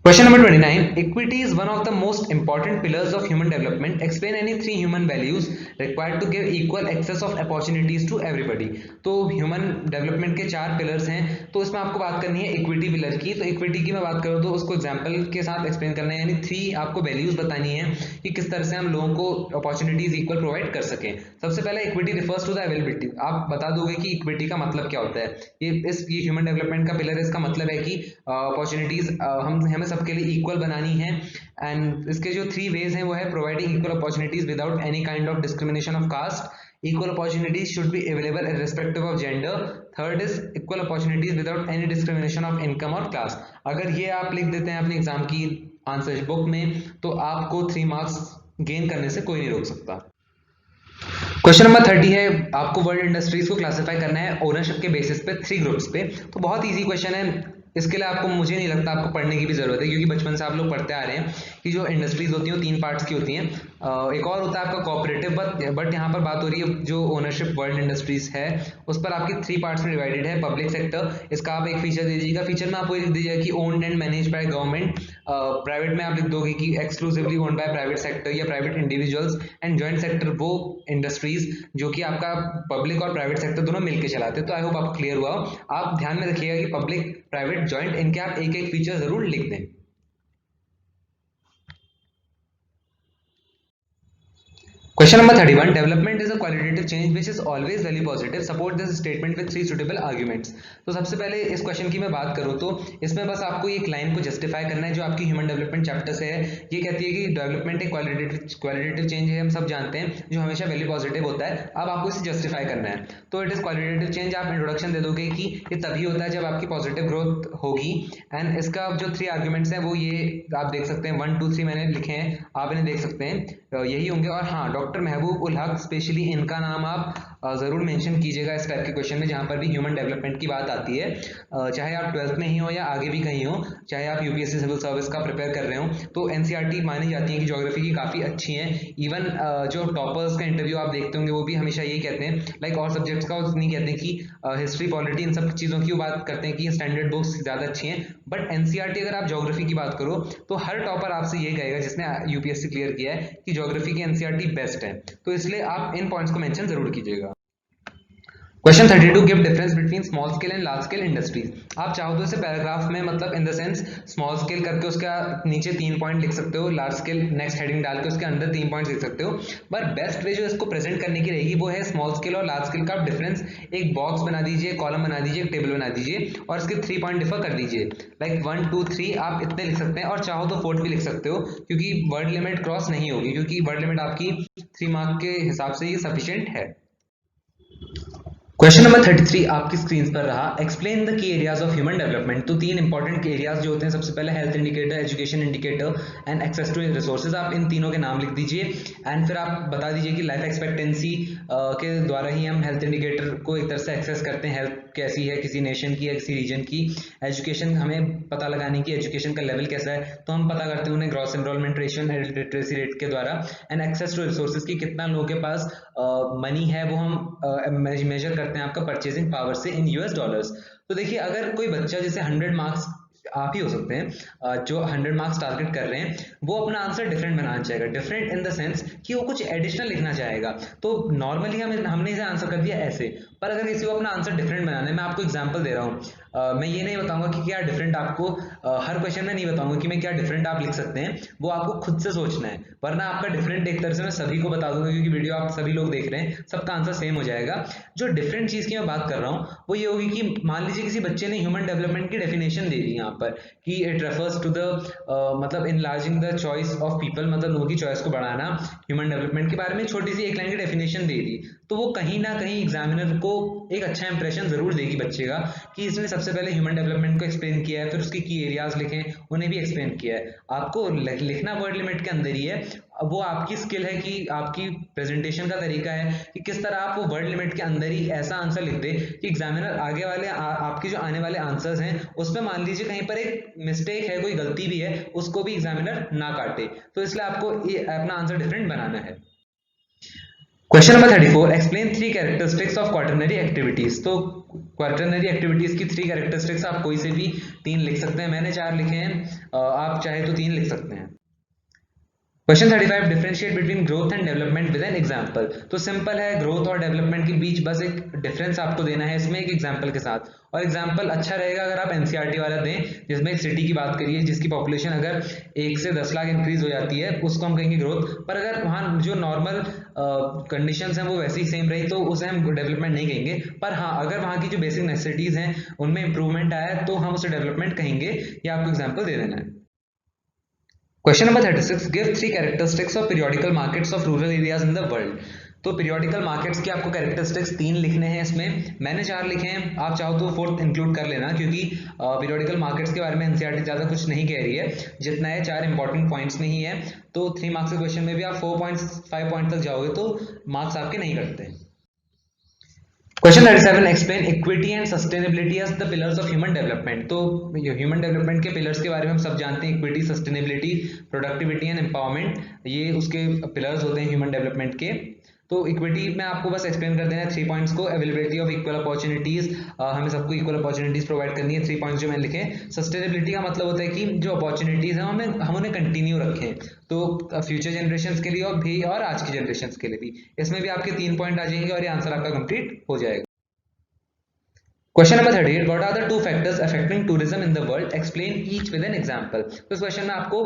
Question number 29. Equity is one of the most important pillars of human development. Explain any 3 human values required to give equal access of opportunities to everybody. तो human development के 4 pillars हैं, तो इसमें आपको बात करनी है equity pillar की। तो equity की मैं बात करूँ तो उसको example के साथ explain करना है, यानी 3 आपको values बतानी है कि किस तरह से हम लोगों को opportunities equal provide कर सकें। सबसे पहले equity refers to the availability। आप बता दोगे कि equity का मतलब क्या होता है। ये human development का pillar है, इसका मतलब है कि opportunities हमें सबके लिए इक्वल बनानी है। एंड इसके जो 3 वेज हैं वो है providing equal opportunities without any kind of discrimination of caste, equal opportunities should be available irrespective of gender, third is equal opportunities without any discrimination of income और क्लास। अगर ये आप लिख देते हैं अपने एग्जाम की आंसर बुक में तो आपको 3 मार्क्स गेन करने से कोई नहीं रोक सकता। क्वेश्चन नंबर 30 है, आपको वर्ल्ड इंडस्ट्रीज को क्लासिफाई करना है ओनरशिप के बेसिस पे 3 ग्रुप्स पे। तो बहुत इजी क्वेश्चन है, इसके लिए आपको, मुझे नहीं लगता आपको पढ़ने की भी जरूरत है, क्योंकि बचपन से आप लोग पढ़ते आ रहे हैं कि जो इंडस्ट्रीज होती हैं वो 3 पार्ट्स की होती हैं। एक और होता है आपका कोऑपरेटिव, बट यहाँ पर बात हो रही है जो ओनरशिप वर्ल्ड इंडस्ट्रीज है उस पर आपकी 3 पार्ट्स में डिवाइडेड है। पब्लिक सेक्टर, इसका आप एक फीचर दे दीजिएगा, फीचर में आपको लिख दीजिएगा कि owned and managed by government. Private में आप लिख दोगे कि exclusively owned by private sector या private individuals. And joint sector वो इंडस्ट्रीज जो कि आपका पब्लिक और प्राइवेट सेक्टर दोनों मिलकर चलाते हैं। तो आई होप आपको क्लियर हुआ हो। आप ध्यान में रखिएगा कि पब्लिक, प्राइवेट, जॉइंट, इनके आप एक एक फीचर जरूर लिख दें। Question number 31. Development is a qualitative change which is always very positive. Support this statement with 3 suitable arguments. तो सबसे पहले इस क्वेश्चन की मैं बात करूँ तो इसमें बस आपको एक लाइन को जस्टिफाई करना है जो आपकी ह्यूमन डेवलपमेंट चैप्टर से है। ये कहती है कि डेवलपमेंट एक क्वालिटेटिव चेंज है, हम सब जानते हैं, जो हमेशा वैल्यू पॉजिटिव होता है। अब आपको इसे जस्टिफाई करना है। तो इट इज क्वालिटेटिव चेंज। आप इंट्रोडक्शन दे दोगे कि ये तभी होता है जब आपकी पॉजिटिव ग्रोथ होगी। एंड इसका जो 3 आर्ग्यूमेंट्स हैं वो ये आप देख सकते हैं, 1 2 3 मैंने लिखे हैं, आप इन्हें देख सकते हैं, यही होंगे। और हाँ, डॉक्टर महबूब उल हक, स्पेशली इनका नाम आप जरूर मेंशन कीजिएगा इस टाइप के क्वेश्चन में जहां पर भी ह्यूमन डेवलपमेंट की बात आती है। चाहे आप 12th में ही हो या आगे भी कहीं हो, चाहे आप यूपीएससी सिविल सर्विस का प्रिपेयर कर रहे हो, तो एनसीईआरटी मानी जाती है कि ज्योग्राफी की काफी अच्छी है। इवन जो टॉपर्स का इंटरव्यू आप देखते होंगे वो भी हमेशा यही कहते हैं, लाइक और सब्जेक्ट्स का नहीं कहते हैं कि हिस्ट्री, पॉलिटी, इन सब चीजों की बात करते हैं कि स्टैंडर्ड बुक्स ज्यादा अच्छी हैं। बट एनसीईआरटी अगर आप ज्योग्राफी की बात करो तो हर टॉपर आपसे ये कहेगा जिसने यूपीएससी क्लियर किया है कि ज्योग्राफी की एनसीईआरटी बेस्ट है। तो इसलिए आप इन पॉइंट्स को मेंशन जरूर कीजिएगा। Question 32, give difference between small scale and large scale industries. आप चाहो तो इसे पैराग्राफ में, मतलब in the sense small scale करके उसका नीचे 3 पॉइंट लिख सकते हो, लार्ज स्केल नेक्स्ट हेडिंग डाल के उसके अंदर 3 पॉइंट लिख सकते हो। पर बेस्ट वे जो इसको प्रेजेंट करने की रहेगी वो है स्मॉल स्केल और लार्ज स्केल का डिफरेंस एक बॉक्स बना दीजिए, कॉलम बना दीजिए, एक टेबल बना दीजिए और इसके 3 पॉइंट डिफर कर दीजिए। लाइक 1 2 3 आप इतने लिख सकते हैं, और चाहो तो 4th भी लिख सकते हो, क्योंकि वर्ड लिमिट क्रॉस नहीं होगी, क्योंकि वर्ड लिमिट आपकी 3 मार्क के हिसाब से ये सफिशिएंट है। क्वेश्चन नंबर 33 आपकी स्क्रीन पर रहा, explain the key areas of human development. तो 3 इंपॉर्टेंट एरियाज जो होते हैं, सबसे पहले health indicator, education indicator and access to resources. आप इन तीनों के नाम लिख दीजिए एंड फिर आप बता दीजिए कि लाइफ एक्सपेक्टेंसी के द्वारा ही हम हेल्थ इंडिकेटर को एक तरह से एक्सेस करते हैं, हेल्थ कैसी है किसी नेशन की या किसी रीजन की। एजुकेशन हमें पता लगाने की एजुकेशन का लेवल कैसा है तो हम पता करते हैं उन्हें gross enrolment ratio and literacy rate के द्वारा। एंड एक्सेस टू रिसोर्सेज की कितना लोगों के पास मनी है वो हम मेजर करते हैं आपका परचेजिंग पावर से इन यूएस डॉलर्स। तो देखिए, अगर कोई बच्चा जैसे 100 मार्क्स, आप ही हो सकते हैं जो 100 मार्क्स टारगेट कर रहे हैं, वो अपना आंसर डिफरेंट बनाना चाहेगा। डिफरेंट इन द सेंस कि वो कुछ एडिशनल लिखना चाहेगा। तो नॉर्मली हमने इसे आंसर कर दिया ऐसे, पर अगर किसी को अपना आंसर डिफरेंट बनाना है, मैं आपको एग्जांपल दे रहा हूँ, मैं ये नहीं बताऊंगा कि क्या डिफरेंट आपको हर क्वेश्चन में नहीं बताऊंगा कि मैं क्या डिफरेंट आप लिख सकते हैं, वो आपको खुद से सोचना है। वरना आपका डिफरेंट एक तरह से मैं सभी को बता दूंगा, क्योंकि वीडियो आप सभी लोग देख रहे हैं, सबका आंसर सेम हो जाएगा। जो डिफरेंट चीज की मैं बात कर रहा हूँ वो ये होगी कि मान लीजिए किसी बच्चे ने ह्यूमन डेवलपमेंट की डेफिनेशन दे दी यहाँ पर कि इट रेफर्स टू द मतलब enlarging the choice of people, मतलब लोगों की चॉइस को बढ़ाना। ह्यूमन डेवलपमेंट के बारे में छोटी सी एक लाइन की डेफिनेशन दे दी, तो वो कहीं ना कहीं एग्जामिनर को एक अच्छा इंप्रेशन जरूर देगी बच्चे का कि इसने सबसे पहले ह्यूमन डेवलपमेंट को एक्सप्लेन किया है, फिर उसकी की एरियाज लिखे उन्हें भी एक्सप्लेन किया है। आपको लिखना वर्ड लिमिट के अंदर ही है, वो आपकी स्किल है कि आपकी प्रेजेंटेशन का तरीका है कि किस तरह आप वो वर्ड लिमिट के अंदर ही ऐसा आंसर लिख दे कि एग्जामिनर आगे वाले आपके जो आने वाले आंसर्स हैं उसमें मान लीजिए कहीं पर एक मिस्टेक है, कोई गलती भी है, उसको भी एग्जामिनर ना काटे। तो इसलिए आपको अपना आंसर डिफरेंट बनाना है। Question number 34, explain 3 characteristics of quaternary activities. तो क्वाटरनरी एक्टिविटीज की 3 कैरेक्टरिस्टिक्स आप कोई से भी 3 लिख सकते हैं, मैंने 4 लिखे हैं, आप चाहे तो 3 लिख सकते हैं। Question 35, differentiate between growth and development with an example. तो सिंपल है, ग्रोथ और डेवलपमेंट के बीच बस एक डिफरेंस आपको देना है इसमें एक एग्जांपल के साथ। और एग्जांपल अच्छा रहेगा अगर आप एनसीईआरटी वाला दें, जिसमें एक सिटी की बात करिए जिसकी पॉपुलेशन अगर 1 से 10 लाख इंक्रीज हो जाती है, उसको हम कहेंगे ग्रोथ। पर अगर वहाँ जो नॉर्मल कंडीशंस हैं वो वैसे ही सेम रही तो उसे हम डेवलपमेंट नहीं कहेंगे। पर हाँ, अगर वहाँ की जो बेसिक नेसेसिटीज हैं उनमें इंप्रूवमेंट आया तो हम उसे डेवलपमेंट कहेंगे। ये आपको एग्जाम्पल दे देना है। Question number 36, give 3 characteristics of periodical markets of rural areas in the world. तो पीरियोडिकल मार्केट्स के आपको कैरेक्टरिस्टिक्स 3 लिखने हैं इसमें, मैंने 4 लिखे हैं, आप चाहो तो 4th इंक्लूड कर लेना, क्योंकि पीरियोडिकल मार्केट्स के बारे में एनसीईआरटी ज्यादा कुछ नहीं कह रही है, जितना है 4 इंपॉर्टेंट पॉइंट्स में ही है। तो 3 मार्क्स के क्वेश्चन में भी आप 4 पॉइंट्स 5 पॉइंट तक जाओगे तो मार्क्स आपके नहीं कटते। Question 37, explain equity and sustainability as the pillars of human development. तो ह्यूमन डेवलपमेंट के पिलर्स के बारे में हम सब जानते हैं, equity, sustainability, productivity and empowerment, ये उसके पिलर्स होते हैं ह्यूमन डेवलपमेंट के। तो इक्विटी में आपको बस एक्सप्लेन कर देना है 3 पॉइंट्स को। अवेलेबिलिटी ऑफ इक्वल अपॉर्चुनिटीज, हमें सबको इक्वल अपॉर्चुनिटीज प्रोवाइड करनी है, 3 पॉइंट्स जो मैंने लिखे। सस्टेनेबिलिटी का मतलब होता है कि जो अपॉर्चुनिटीज हैं हम उन्हें कंटिन्यू रखें, तो फ्यूचर जनरेशन के लिए और आज की जनरेशन के लिए भी। इसमें भी आपके 3 पॉइंट आ जाएंगे और ये आंसर आपका कंप्लीट हो जाएगा। Question number 38, what are the 2 factors affecting tourism in the world, explain each with an example. तो इस क्वेश्चन में आपको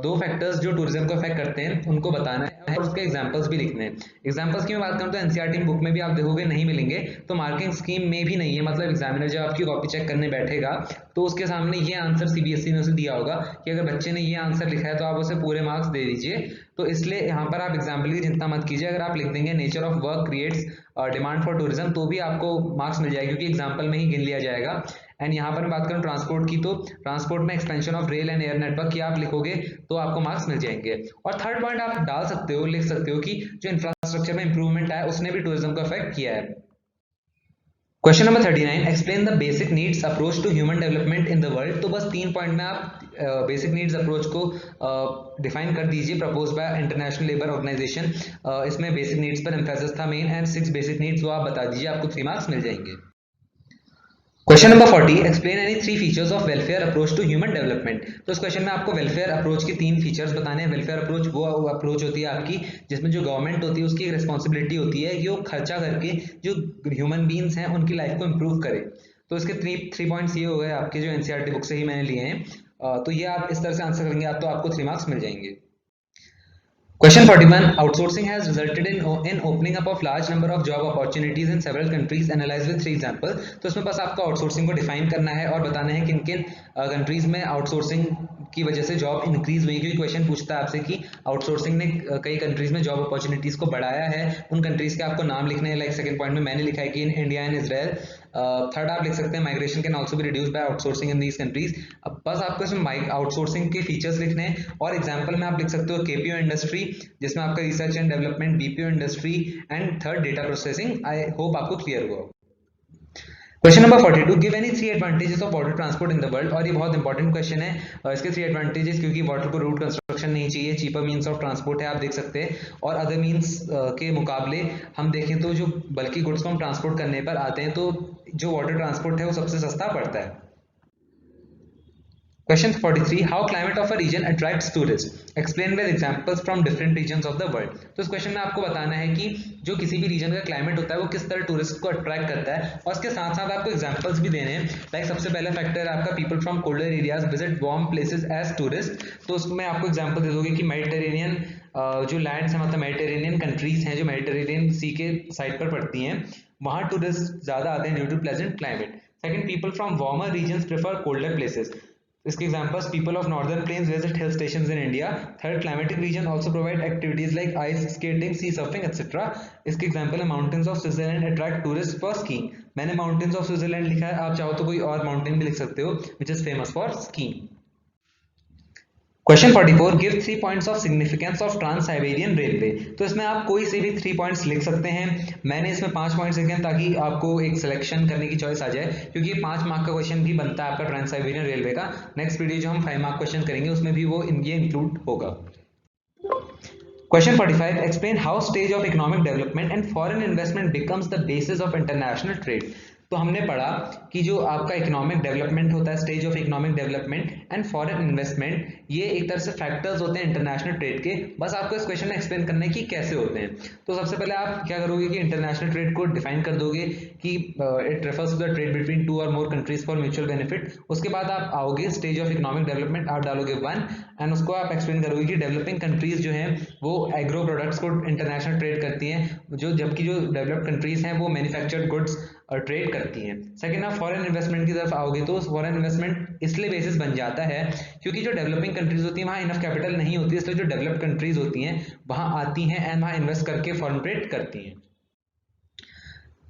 2 फैक्टर्स जो टूरिज्म को अफेक्ट करते हैं उनको बताना है और उसके एग्जांपल्स भी लिखने हैं। एग्जांपल्स की मैं बात करूं तो एनसीईआरटी बुक में भी आप देखोगे नहीं मिलेंगे, तो मार्किंग स्कीम में भी नहीं है। मतलब एग्जामिनर जब आपकी कॉपी चेक करने बैठेगा तो उसके सामने ये आंसर सीबीएसई ने उसे दिया होगा कि अगर बच्चे ने ये आंसर लिखा है तो आप उसे पूरे मार्क्स दे दीजिए। तो इसलिए यहाँ पर आप एग्जाम्पल की चिंता मत कीजिए। अगर आप लिख देंगे nature of work creates demand for tourism तो भी आपको मार्क्स मिल जाएगा, क्योंकि एग्जाम्पल में ही गिन लिया जाएगा। एंड यहाँ पर मैं बात करूँ ट्रांसपोर्ट की, तो ट्रांसपोर्ट में expansion of rail and air network की आप लिखोगे तो आपको मार्क्स मिल जाएंगे। और थर्ड पॉइंट आप डाल सकते हो, लिख सकते हो कि जो इंफ्रास्ट्रक्चर में इंप्रूवमेंट आया उसने भी टूरिज्म को अफेक्ट किया है। Question number 39, explain the basic needs approach to human development in the world. तो बस 3 पॉइंट में आप बेसिक नीड्स अप्रोच को डिफाइन कर दीजिए, propose by international labour organisation. इसमें बेसिक नीड्स पर एम्फेसिस था मेन, एंड 6 बेसिक नीड्स वो आप बता दीजिए, आपको 3 मार्क्स मिल जाएंगे। Question number 40, explain any 3 features of welfare approach to human development. तो इस क्वेश्चन में आपको वेलफेयर अप्रोच के 3 फीचर्स बताने हैं। वेलफेयर अप्रोच वो अप्रोच होती है आपकी जिसमें जो गवर्नमेंट होती है उसकी एक रिस्पॉन्सिबिलिटी होती है कि वो खर्चा करके जो ह्यूमन बींग्स हैं उनकी लाइफ को इंप्रूव करे। तो इसके 3 पॉइंट्स ये हो गए आपके जो एनसीईआरटी बुक से ही मैंने लिए हैं। तो ये आप इस तरह से आंसर करेंगे आप तो आपको 3 मार्क्स मिल जाएंगे। Question 41, outsourcing has resulted in opening up of large number of job opportunities in several countries. Analyze with 3 examples. तो इसमें बस आपको आउटसोर्सिंग को डिफाइन करना है और बताना है किन किन कंट्रीज में आउटसोर्सिंग की वजह से जॉब इंक्रीज हुई। क्योंकि क्वेश्चन पूछता है आपसे कि आउटसोर्सिंग ने कई कंट्रीज में जॉब अपॉर्चुनिटीज को बढ़ाया है, उन कंट्रीज के आपको नाम लिखने हैं। लाइक सेकंड पॉइंट में मैंने लिखा है कि in India and Israel. Third आप लिख सकते हैं migration can also be reduced by outsourcing in these countries. अब बस आपको इसमें आउटसोर्सिंग के फीचर्स लिखने हैं और एग्जांपल में आप लिख सकते हो केपीओ इंडस्ट्री, जिसमें आपका research and development, BPO industry and third data processing. I hope आपको क्लियर हुआ। Question number 42, give any 3 advantages of water transport in the world. और ये बहुत इंपॉर्टेंट क्वेश्चन है। इसके 3 एडवांटेजेस, क्योंकि वाटर को रूट कंस्ट्रक्शन नहीं चाहिए, चीपर मींस ऑफ ट्रांसपोर्ट है, आप देख सकते हैं। और अदर मींस के मुकाबले हम देखें तो जो बल्कि गुड्स को हम ट्रांसपोर्ट करने पर आते हैं तो जो वाटर ट्रांसपोर्ट है वो सबसे सस्ता पड़ता है। Question 43, how climate of a region attracts tourists, explain with examples from different regions of the world। तो इस क्वेश्चन में आपको बताना है कि जो किसी भी रीजन का क्लाइमेट होता है वो किस तरह टूरिस्ट को अट्रैक्ट करता है, और उसके साथ साथ आपको एग्जांपल्स भी देने हैं। लाइक सबसे पहला फैक्टर है आपका people from colder areas visit warm places as tourist. तो उसमें आपको एग्जांपल दे दोगे कि मेडिटेरेनियन जो लैंड्स हैं, मतलब मेडिटेरेनियन कंट्रीज हैं जो मेडिटेरेनियन सी के साइड पर पड़ती हैं, वहाँ टूरिस्ट ज्यादा आते हैं due to pleasant climate. Second, people from warmer regions prefer colder places. इसके examples, people of northern plains visit hill stations in India. Third, climatic region also provide activities like ice skating, sea surfing etcetera. इसके एग्जांपल है mountains of Switzerland attract tourist for skiing. मैंने माउंटेन्स ऑफ स्विट्जरलैंड लिखा है, आप चाहो तो कोई और माउंटेन भी लिख सकते हो which is famous for skiing. Question 44, give 3 points of significance of trans Siberian railway. तो इसमें आप कोई से भी 3 पॉइंट्स लिख सकते हैं। मैंने इसमें 5 पॉइंट्स लिखे हैं ताकि आपको एक सिलेक्शन करने की चॉइस आ जाए, क्योंकि 5 मार्क का क्वेश्चन भी बनता है आपका ट्रांस साइबेरियन रेलवे का। नेक्स्ट वीडियो जो हम 5 मार्क क्वेश्चन करेंगे उसमें भी वो ये इंक्लूड होगा। Question 45, explain how stage of economic development and foreign investment becomes the basis of international trade। तो हमने पढ़ा कि जो आपका इकोनॉमिक डेवलपमेंट होता है, stage of economic development and foreign investment, ये एक तरह से फैक्टर्स होते हैं इंटरनेशनल ट्रेड के। बस आपको इस क्वेश्चन में एक्सप्लेन करना है कि कैसे होते हैं। तो सबसे पहले आप क्या करोगे कि इंटरनेशनल ट्रेड को डिफाइन कर दोगे कि it refers to the trade between 2 और more countries for mutual benefit. उसके बाद आप आओगे स्टेज ऑफ इकोनॉमिक डेवलपमेंट, आप डालोगे 1 एंड उसको आप एक्सप्लेन करोगे कि डेवलपिंग कंट्रीज जो हैं वो एग्रो प्रोडक्ट्स को इंटरनेशनल ट्रेड करती हैं, जबकि जो डेवलप्ड कंट्रीज हैं वो मैन्युफैक्चर्ड गुड्स और ट्रेड करती हैं। सेकंड, आप फॉरेन इन्वेस्टमेंट की तरफ आओगे तो फॉरेन इन्वेस्टमेंट इसलिए बेसिस बन जाता है क्योंकि जो डेवलपिंग कंट्रीज होती हैं वहाँ इनफ कैपिटल नहीं होती, इसलिए जो डेवलप्ड कंट्रीज होती हैं वहाँ आती हैं एंड वहाँ इन्वेस्ट करके फॉरेन ट्रेड करती हैं।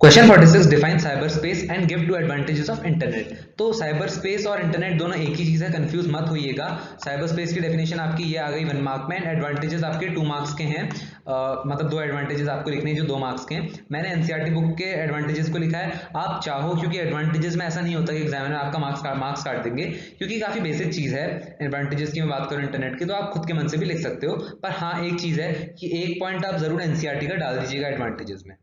Question 46 define cyber space and give two advantages of internet. तो साइबर स्पेस और इंटरनेट दोनों एक ही चीज है, कंफ्यूज मत होइएगा। साइबर स्पेस की डेफिनेशन आपकी ये आ गई 1 मार्क में, एडवांटेजेस आपके 2 मार्क्स के हैं। मतलब 2 एडवांटेजेस आपको लिखने हैं जो 2 मार्क्स के हैं। मैंने एनसीईआरटी बुक के एडवांटेजेस को लिखा है, आप चाहो, क्योंकि एडवांटेजेस में ऐसा नहीं होता कि एग्जामिनर आपका मार्क्स काट देंगे, क्योंकि काफी बेसिक चीज है। एडवांटेजेस की मैं बात करूं इंटरनेट की, तो आप खुद के मन से भी लिख सकते हो, पर हाँ एक चीज है कि एक पॉइंट आप जरूर एनसीईआरटी का डाल दीजिएगा एडवांटेजेस में।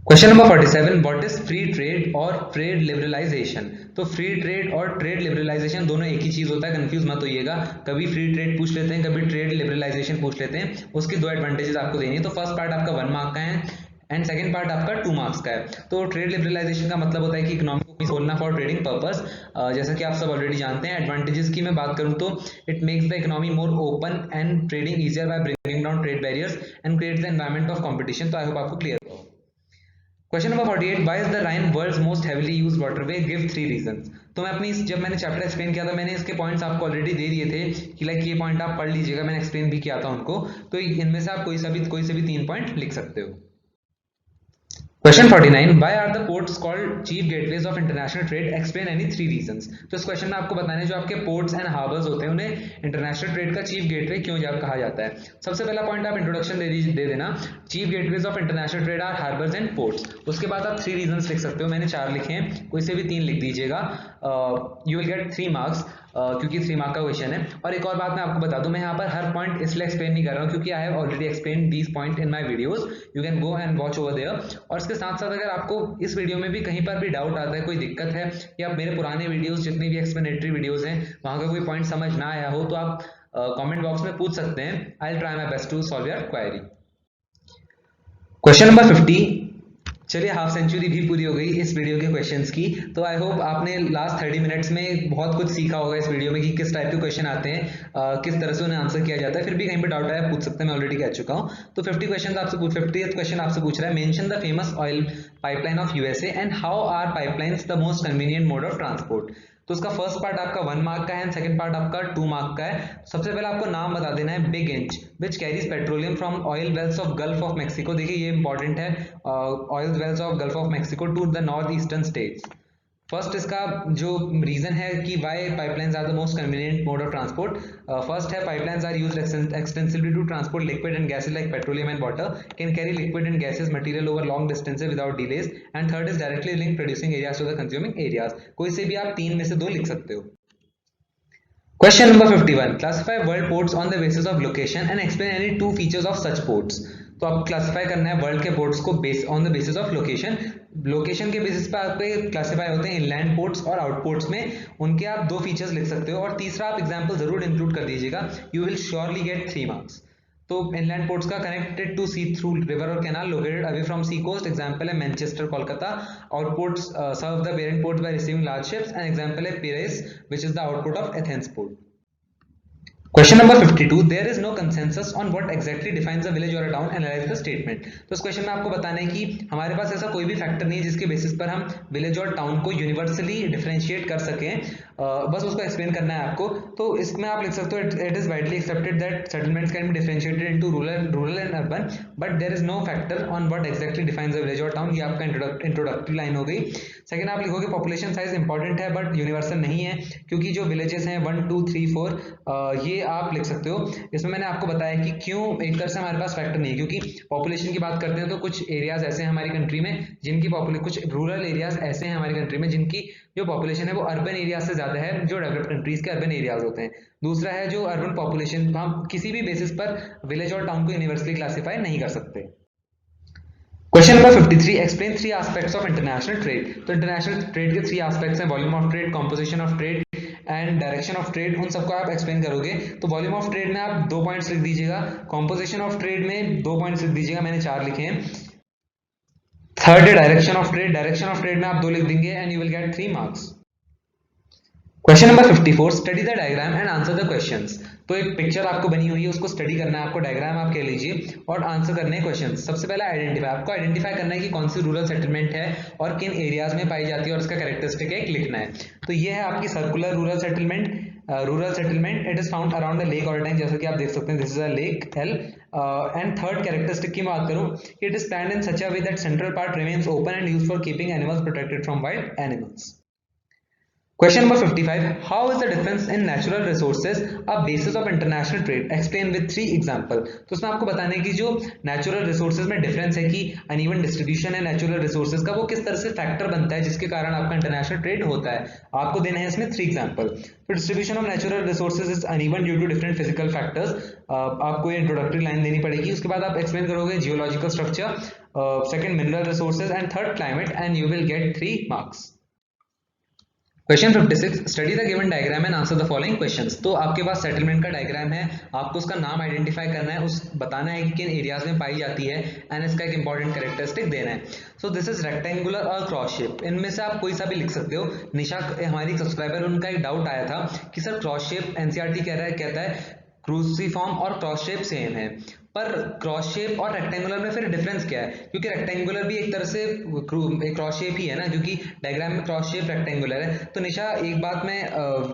Question number 47, what is free trade और ट्रेड लिबरलाइजेशन। तो फ्री ट्रेड और ट्रेड लिबरलाइजेशन दोनों एक ही चीज होता है, कंफ्यूज मत होइएगा। कभी फ्री ट्रेड पूछ लेते हैं, कभी ट्रेड लिबरलाइजेशन पूछ लेते हैं। उसके 2 एडवांटेजेस आपको देनी है। तो फर्स्ट पार्ट आपका 1 मार्क का है एंड सेकंड पार्ट आपका 2 मार्क्स का है। तो ट्रेड लिबरलाइजेशन का मतलब होता है कि इकोनॉमी को खोलना फॉर ट्रेडिंग पर्पस। जैसा कि आप सब ऑलरेडी जानते हैं। एडवांटेजेस की मैं बात करूं तो it makes the economy more open and trading easier by bringing down trade barriers and creates the environment of competition. तो आई होप आपको क्लियर हो। Question number 48, why is the Rhine world's most heavily used waterway, give 3 reasons. तो मैं जब मैंने चैप्टर एक्सप्लेन किया था, मैंने इसके पॉइंट्स आपको ऑलरेडी दे दिए थे कि लाइक ये पॉइंट आप पढ़ लीजिएगा, मैंने एक्सप्लेन भी किया था उनको। तो इनमें से आप कोई से भी 3 पॉइंट लिख सकते हो। Question 49, why are the ports called chief gateways of international trade, explain any 3 reasons. तो इस क्वेश्चन में आपको बताना है जो आपके पोर्ट्स एंड हार्बर्स होते हैं उन्हें इंटरनेशनल ट्रेड का चीफ गेटवे क्यों कहा जाता है। सबसे पहला पॉइंट आप इंट्रोडक्शन दे देना, chief gateways of international trade are harbours and ports. उसके बाद आप 3 रीजंस लिख सकते हो, मैंने 4 लिखे हैं, कोई से भी 3 लिख दीजिएगा। यू विल गेट 3 मार्क्स, क्योंकि 3 मार्क का क्वेश्चन है। और एक और बात मैं आपको बता दूं, मैं यहाँ पर हर पॉइंट इसलिए एक्सप्लेन नहीं कर रहा हूँ क्योंकि I have already explain these point in my videos, you can go and watch over there. और इसके साथ साथ अगर आपको इस वीडियो में भी कहीं पर भी डाउट आता है, कोई दिक्कत है, या मेरे पुराने वीडियोस जितनी भी एक्सप्लेनेटरी वीडियोस हैं वहां का कोई पॉइंट समझ ना आया हो, तो आप कमेंट बॉक्स में पूछ सकते हैं। I will try my best to solve your query. Question number 50, चलिए हाफ सेंचुरी भी पूरी हो गई इस वीडियो के क्वेश्चंस की। तो आई होप आपने लास्ट 30 मिनट्स में बहुत कुछ सीखा होगा इस वीडियो में कि किस टाइप के क्वेश्चन आते हैं, किस तरह से उन्हें आंसर किया जाता है। फिर भी कहीं पे डाउट आया पूछ सकते हैं, मैं ऑलरेडी कह चुका हूं। तो 50th क्वेश्चन आपसे पूछ रहा है, mention the famous oil pipeline of USA and how are pipelines the most convenient mode of transport. तो उसका फर्स्ट पार्ट आपका 1 मार्क का है एंड सेकंड पार्ट आपका 2 मार्क का है। सबसे पहले आपको नाम बता देना है, Big Inch which carries petroleum from oil wells of Gulf of Mexico. देखिए ये इंपॉर्टेंट है, oil wells of Gulf of Mexico to the north eastern states. First इसका जो रीजन है कि why pipelines are the most convenient mode of transport, first है pipelines are used extensively to transport liquid and gases like petroleum and water, can carry liquid and gases material over long distances without delays. And third is directly link producing areas to the consuming areas. कोई से भी आप 3 में से 2 लिख सकते हो। Question number 51, classify world ports on the basis of location and explain any 2 features of such ports. तो आप क्लासिफाई करना है वर्ल्ड के पोर्ट्स को on the basis of location. Location के बेसिस पे आपके क्लासिफाई होते हैं इनलैंड पोर्ट्स और आउटपोर्ट्स में, उनके आप 2 फीचर्स लिख सकते हो। और तीसरा आप एग्जांपल जरूर इंक्लूड कर दीजिएगा, you will surely get 3 marks. तो इनलैंड पोर्ट्स का connected to sea through river और canal located away from sea coast, example है Manchester Kolkata. Outports serve the parent ports by receiving large ships and example है Piraeus which is the output of Athens port. Question number 52, there is no consensus on what exactly defines a village और a town, analyse the statement. तो इस क्वेश्चन में आपको बताना है कि हमारे पास ऐसा कोई भी फैक्टर नहीं है जिसके बेसिस पर हम विलेज और टाउन को यूनिवर्सली डिफरेंशिएट कर सकें, बस उसको एक्सप्लेन करना है आपको। तो इसमें आप लिख सकते हो, it is widely accepted that settlements can be differentiated into rural and urban but there is no factor on what exactly defines a village और टाउन। ये आपका इंट्रोडक्टरी लाइन हो गई। सेकंड आप लिखोगे पॉपुलेशन साइज इंपॉर्टेंट है बट यूनिवर्सल नहीं है, क्योंकि जो विलेजेस हैं 1 2 3 4 ये आप लिख सकते हो। इसमें मैंने आपको बताया कि क्यों एक तरह से हमारे पास फैक्टर नहीं है, क्योंकि पॉपुलेशन की बात करते हैं तो कुछ एरियाज ऐसे हैं हमारी कंट्री में जिनकी कुछ रूरल एरियाज ऐसे हैं हमारी कंट्री में जिनकी जो पॉपुलेशन है वो अर्बन एरिया से ज्यादा है, जो डेवलप्ड कंट्रीज के अर्बन एरियाज होते हैं। दूसरा है जो अर्बन पॉपुलेशन, हम किसी भी बेसिस पर विलेज और टाउन को यूनिवर्सली क्लासिफाई नहीं कर सकते। Question number 53, explain 3 aspects of international trade. तो इंटरनेशनल ट्रेड के 3 एस्पेक्ट्स हैं, volume of trade, composition of trade and direction of trade. उन सबको आप एक्सप्लेन करोगे। तो वॉल्यूम ऑफ ट्रेड में आप 2 पॉइंट्स लिख दीजिएगा, कंपोजिशन ऑफ ट्रेड में 2 पॉइंट्स लिख दीजिएगा, मैंने 4 लिखे हैं। थर्ड है direction of trade, direction of trade में आप 2 लिख देंगे and you will get 3 marks. Question number 54, study the diagram and answer the questions. तो एक पिक्चर आपको बनी हुई है, उसको स्टडी करना है आपको, डायग्राम आप कह लीजिए, और आंसर करने हैं क्वेश्चंस। सबसे पहला आइडेंटिफाई, आपको आइडेंटिफाई करना है कि कौन सी रूरल सेटलमेंट है और किन एरियाज में पाई जाती है और इसका कैरेक्टरिस्टिक एक लिखना है। तो ये है आपकी circular rural settlement. It is found around the lake all time, जैसा कि आप देख सकते हैं, this is a lake L and third characteristic की बात करूं, it is planned in such a way that central part remains open and used for keeping animals protected from wild animals. Question number 55. How is the difference in natural resources a basis of international trade? Explain with 3 example. तो उसमें आपको बताना है कि जो natural resources में difference है कि uneven distribution है natural resources का, वो किस तरह से factor बनता है जिसके कारण आपका international trade होता है। आपको देना है इसमें 3 example. तो distribution of natural resources is uneven due to different physical factors. आपको ये introductory line देनी पड़ेगी, उसके बाद आप explain करोगे geological structure, second mineral resources and third climate, and you will get 3 marks. Question 56, study the given diagram and answer the following questions. तो आपके पास सेटलमेंट का डायग्राम है, आपको उसका नाम आइडेंटिफाई करना है, उस बताना है कि किन एरियाज में पाई जाती है एंड इसका एक इंपॉर्टेंट कैरेक्टरिस्टिक देना है। सो दिस इज रेक्टेंगुलर और क्रॉस शेप, इनमें से आप कोई सा भी लिख सकते हो। निशा हमारी सब्सक्राइबर, उनका एक डाउट आया था कि सर क्रॉस शेप एनसीईआरटी कहता है क्रूसीफॉर्म और क्रॉस शेप सेम है, पर क्रॉस शेप और रेक्टेंगुलर में फिर डिफरेंस क्या है? क्योंकि रेक्टेंगुलर भी एक तरह से क्रॉस शेप ही है ना, क्योंकि डायग्राम में क्रॉस शेप रेक्टेंगुलर है। तो निशा, एक बात मैं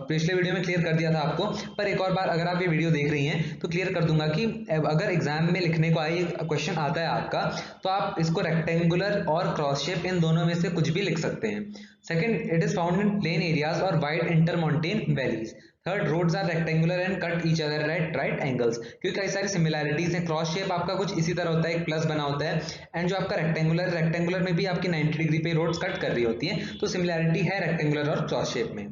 पिछले वीडियो में क्लियर कर दिया था आपको, पर एक और बार अगर आप ये वीडियो देख रही हैं तो क्लियर कर दूंगा कि अगर एग्जाम में लिखने को आए क्वेश्चन आता है आपका, तो आप इसको रेक्टेंगुलर और क्रॉस शेप इन दोनों में से कुछ भी लिख सकते हैं। Second, it is found in plain areas और wide intermountain valleys. Third, roads are rectangular and cut each other at right angles, क्योंकि कई सारी सिमिलैरिटीज हैं। क्रॉस शेप आपका कुछ इसी तरह होता है, एक प्लस बना होता है, एंड जो आपका रेक्टेंगुलर में भी आपकी 90 डिग्री पे रोड्स कट कर रही होती हैं, तो सिमिलैरिटी है रेक्टेंगुलर और क्रॉस शेप में।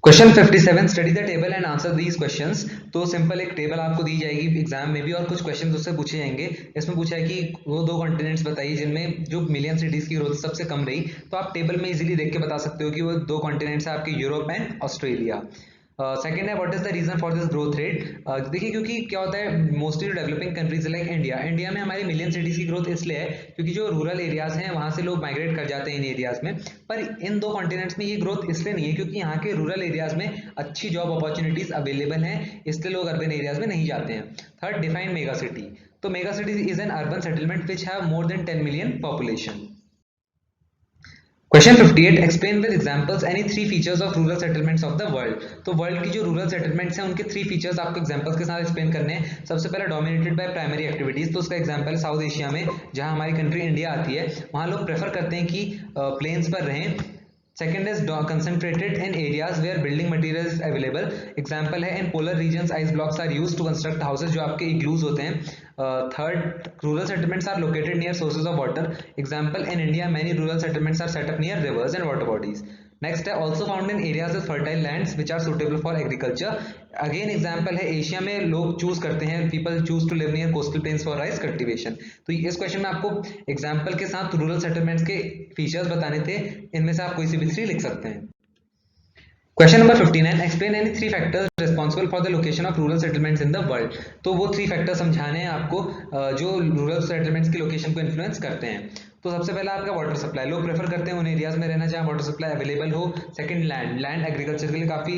Question 57, study the table and answer these questions. तो सिंपल एक टेबल आपको दी जाएगी एग्जाम में भी, और कुछ क्वेश्चंस उससे पूछे जाएंगे। इसमें पूछा है कि वो 2 कॉन्टिनेंट्स बताइए जिनमें जो मिलियन सिटीज की ग्रोथ सबसे कम रही। तो आप टेबल में इजीली देख के बता सकते हो कि वो 2 कॉन्टिनेंट्स है आपके, यूरोप एंड ऑस्ट्रेलिया। सेकेंड है what is the reason for this growth rate. देखिए, क्योंकि क्या होता है, mostly developing countries like India में हमारी मिलियन सिटीज की ग्रोथ इसलिए है क्योंकि जो रूरल एरियाज हैं वहां से लोग माइग्रेट कर जाते हैं इन एरियाज में। पर इन 2 कॉन्टिनेंट्स में ये ग्रोथ इसलिए नहीं है क्योंकि यहाँ के रूरल एरियाज में अच्छी जॉब अपॉर्चुनिटीज अवेलेबल हैं, इसलिए लोग अर्बन एरियाज में नहीं जाते हैं। Third, define mega city. तो mega city is an urban settlement which have more than 10 million population. Question 58, explain with examples any 3 features of rural settlements of the world. तो वर्ल्ड की जो रूरल सेटलमेंट्स हैं उनके 3 फीचर्स आपको एग्जांपल्स के साथ एक्सप्लेन करने हैं। सबसे पहले डोमिनेटेड बाय प्राइमरी एक्टिविटीज, तो उसका एग्जांपल है साउथ एशिया में, जहां हमारी कंट्री इंडिया आती है, वहां लोग प्रेफर करते हैं कि प्लेन्स पर रहें। Second is concentrated in areas where building material is available. Example है in polar regions ice blocks are used to construct houses, जो आपके igloos होते हैं. Third, rural settlements are located near sources of water. Example in India many rural settlements are set up near rivers and water bodies. Next है also found in areas with fertile lands which are suitable for agriculture. Again example है एशिया में लोग चूज करते हैं, people choose to live near coastal plains for rice cultivation. तो इस क्वेश्चन में आपको एग्जाम्पल के साथ रूरल सेटलमेंट्स के फीचर्स बताने थे, इनमें से आप कोई से भी 3 लिख सकते हैं। Question number 59, explain any 3 factors responsible for the location of rural settlements in the world. तो वो 3 फैक्टर समझाने हैं आपको जो रूरल सेटलमेंट्स की लोकेशन को इन्फ्लुएंस करते हैं। तो सबसे पहला आपका वाटर सप्लाई, लोग प्रेफर करते हैं उन एरियाज में रहना जहाँ वाटर सप्लाई अवेलेबल हो। सेकंड, लैंड एग्रीकल्चर के लिए काफ़ी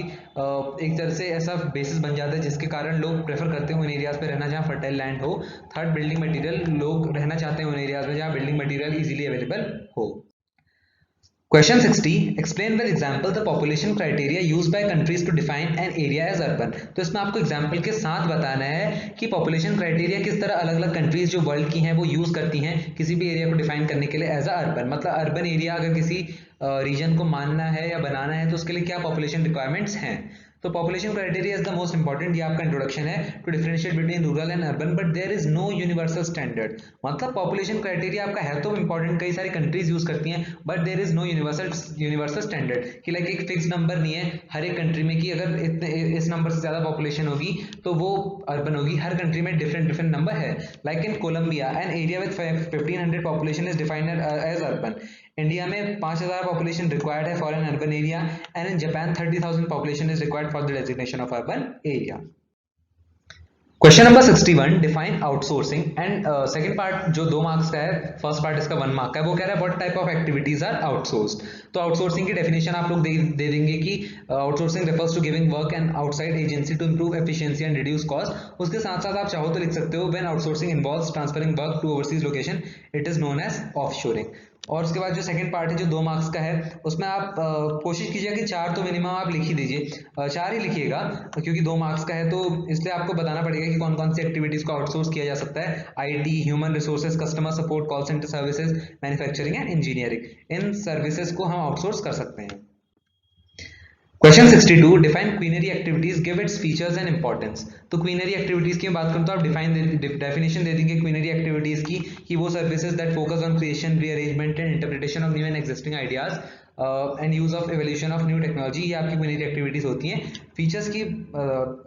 एक तरह से ऐसा बेसिस बन जाता है जिसके कारण लोग प्रेफर करते हैं उन एरियाज में रहना जहाँ फर्टाइल लैंड हो। थर्ड, बिल्डिंग मटीरियल, लोग रहना चाहते हैं उन एरियाज में जहाँ बिल्डिंग मटीरियल इजीली अवेलेबल हो। Question 60, explain with example the population criteria used by countries to define an area as urban। तो इसमें आपको एग्जाम्पल के साथ बताना है कि पॉपुलेशन क्राइटेरिया किस तरह अलग अलग कंट्रीज जो वर्ल्ड की हैं वो यूज करती हैं किसी भी एरिया को डिफाइन करने के लिए एज अ अर्बन। मतलब अर्बन एरिया अगर किसी रीजन को मानना है या बनाना है तो उसके लिए क्या पॉपुलेशन रिक्वायरमेंट्स हैं। तो population criteria is the most important, ये आपका इंट्रोडक्शन है to differentiate between rural and urban, but there is no universal standard. मतलब पॉपुलेशन क्राइटेरिया आपका है तो इंपॉर्टेंट, कई सारी कंट्रीज यूज करती हैं, but there is no universal standard कि लाइक एक फिक्स नंबर नहीं है हर एक कंट्री में कि अगर इतने इस नंबर से ज्यादा पॉपुलेशन होगी तो वो अर्बन होगी। हर कंट्री में डिफरेंट नंबर है। Like in Colombia an area with 1500 population is defined as urban. India में 5000 पॉपुलेशन रिक्वायर्ड है for an urban area, and in Japan 30,000 population is required for the designation of urban area. Question number 61, define outsourcing and second part जो 2 मार्क्स का है, फर्स्ट पार्ट इसका 1 मार्क का है, वो कह रहा है what type of activities are outsourced. तो आउटसोर्सिंग की डेफिनेशन आप लोग दे देंगे कि outsourcing refers to giving work and outside agency to improve efficiency and reduce cost. उसके साथ साथ आप चाहो तो लिख सकते हो when outsourcing involves transferring work to overseas location it is known as offshoring. और उसके बाद जो सेकंड पार्ट है जो 2 मार्क्स का है, उसमें आप कोशिश कीजिए कि 4 तो मिनिमम आप लिख ही दीजिए, 4 ही लिखिएगा, क्योंकि 2 मार्क्स का है तो इसलिए आपको बताना पड़ेगा कि कौन कौन सी एक्टिविटीज को आउटसोर्स किया जा सकता है। IT, human resources, customer support, call centre services, manufacturing and engineering, in services को हम आउटसोर्स कर सकते हैं। Question 62, define quinary activities, give its features and importance. तो क्वीनरी एक्टिविटीज की बात करूं तो आप डेफिनेशन दे देंगे क्वीनरी एक्टिविटीज की, कि वो services that focus on creation, rearrangement and interpretation of new and existing ideas and use of evolution of new technology, ये आपकी क्वीनरी एक्टिविटीज होती हैं। फीचर्स की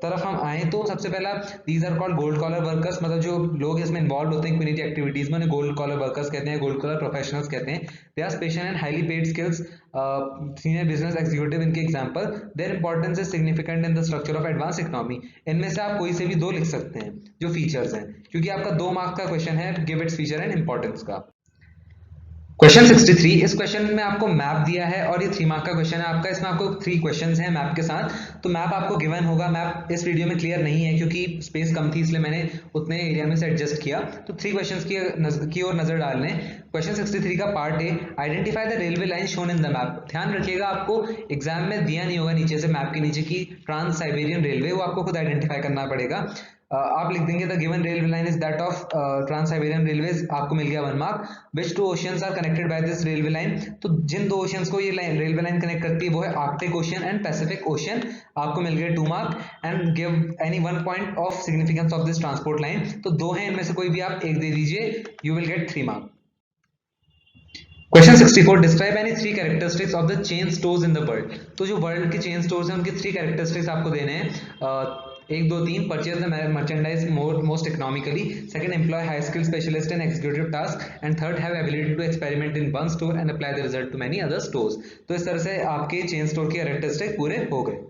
तरफ हम आए तो सबसे पहला, these are called gold collar workers, मतलब जो लोग इसमें इन्वॉल्व होते हैं क्वीनरी एक्टिविटीज में, उन्हें गोल्ड कॉलर वर्कर्स कहते हैं, गोल्ड कॉलर प्रोफेशनल्स कहते हैं। They are special and highly paid skills, senior business executive इनके example, their importance is significant in the structure of advance economy. इनमें से आप कोई से भी 2 लिख सकते हैं जो फीचर्स हैं, क्योंकि आपका 2 मार्क्स का क्वेश्चन है give its feature and importance का। क्वेश्चन 63, इस क्वेश्चन में आपको मैप दिया है और ये 3 मार्क का क्वेश्चन है आपका, इसमें आपको 3 क्वेश्चंस हैं मैप के साथ। तो मैप आपको गिवन होगा, मैप इस वीडियो में क्लियर नहीं है क्योंकि स्पेस कम थी, इसलिए मैंने उतने एरिया में से एडजस्ट किया। तो 3 क्वेश्चंस की ओर नजर डाल लें। क्वेश्चन 63 का part A, identify the railway line shown in the map. ध्यान रखिएगा, आपको एग्जाम में दिया नहीं होगा नीचे से मैप के नीचे की ट्रांस साइबेरियन रेलवे, वो आपको खुद आइडेंटिफाई करना पड़ेगा। आप लिख देंगे the given railway line is that of trans Siberian railways, आपको मिल गया 1 mark. Which 2 oceans are connected by this railway line, तो जिन 2 ओशियंस को ये रेलवे लाइन कनेक्ट करती है वो है Arctic ocean and Pacific ocean, आपको मिल गए 2 mark. And give any 1 point of significance of this transport line, तो 2 हैं, इनमें से कोई भी आप 1 दे दीजिए, you will get 3 mark. Question 64, describe any 3 characteristics of the chain stores in the world. तो जो वर्ल्ड के चेन स्टोर्स हैं उनके 3 कैरेक्टरिस्टिक्स आपको देने हैं। 1, 2, 3, purchase the merchandise most economically, second employ high skill specialist in executive task, and third have ability to experiment in one store and apply the result to many other stores. तो इस तरह से आपके चेन स्टोर के कैरेक्टरिस्टिक पूरे हो गए।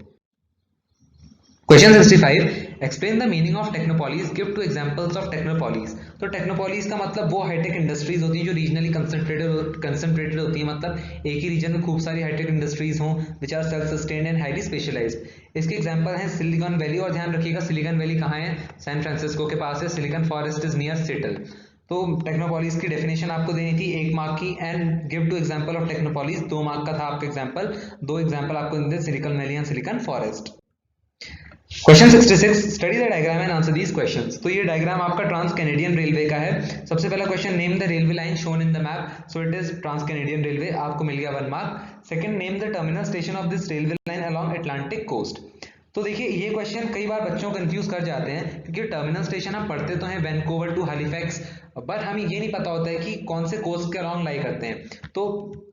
Question 65, explain the meaning of technopolies, give 2 examples of technopolies. तो टेक्नोपॉलीज का मतलब वो हाईटेक इंडस्ट्रीज होती हैं जो रीजनली कंसंट्रेटेड होती हैं, मतलब एक ही रीजन में खूब सारी हाईटेक इंडस्ट्रीज हों which are self sustained and highly specialised. इसके एग्जांपल हैं सिलिकॉन वैली, और ध्यान रखिएगा सिलिकॉन वैली कहाँ है, सैन फ्रांसिस्को के पास है। Silicon forest is near Seattle. तो टेक्नोपॉलीज की डेफिनेशन आपको देनी थी 1 मार्क की, and give 2 example of technopolies, 2 mark का था आपका एग्जांपल। 2 एग्जांपल आपको देंगे Silicon Valley and Silicon Forest. Question 66, study the diagram and answer these questions. तो ये डायग्राम आपका ट्रांस कैनेडियन रेलवे का है। सबसे पहला question, name the railway line shown in the map, so it is trans Canadian railway, आपको मिल गया 1 mark. Second, name the terminal station of this railway line along Atlantic coast. तो देखिए ये क्वेश्चन कई बार बच्चों कंफ्यूज कर जाते हैं, क्योंकि टर्मिनल स्टेशन हम पढ़ते तो हैं वैंकूवर टू हैलिफैक्स, बट हमें ये नहीं पता होता है कि कौन से कोस्ट के अलोंग लाई करते हैं। तो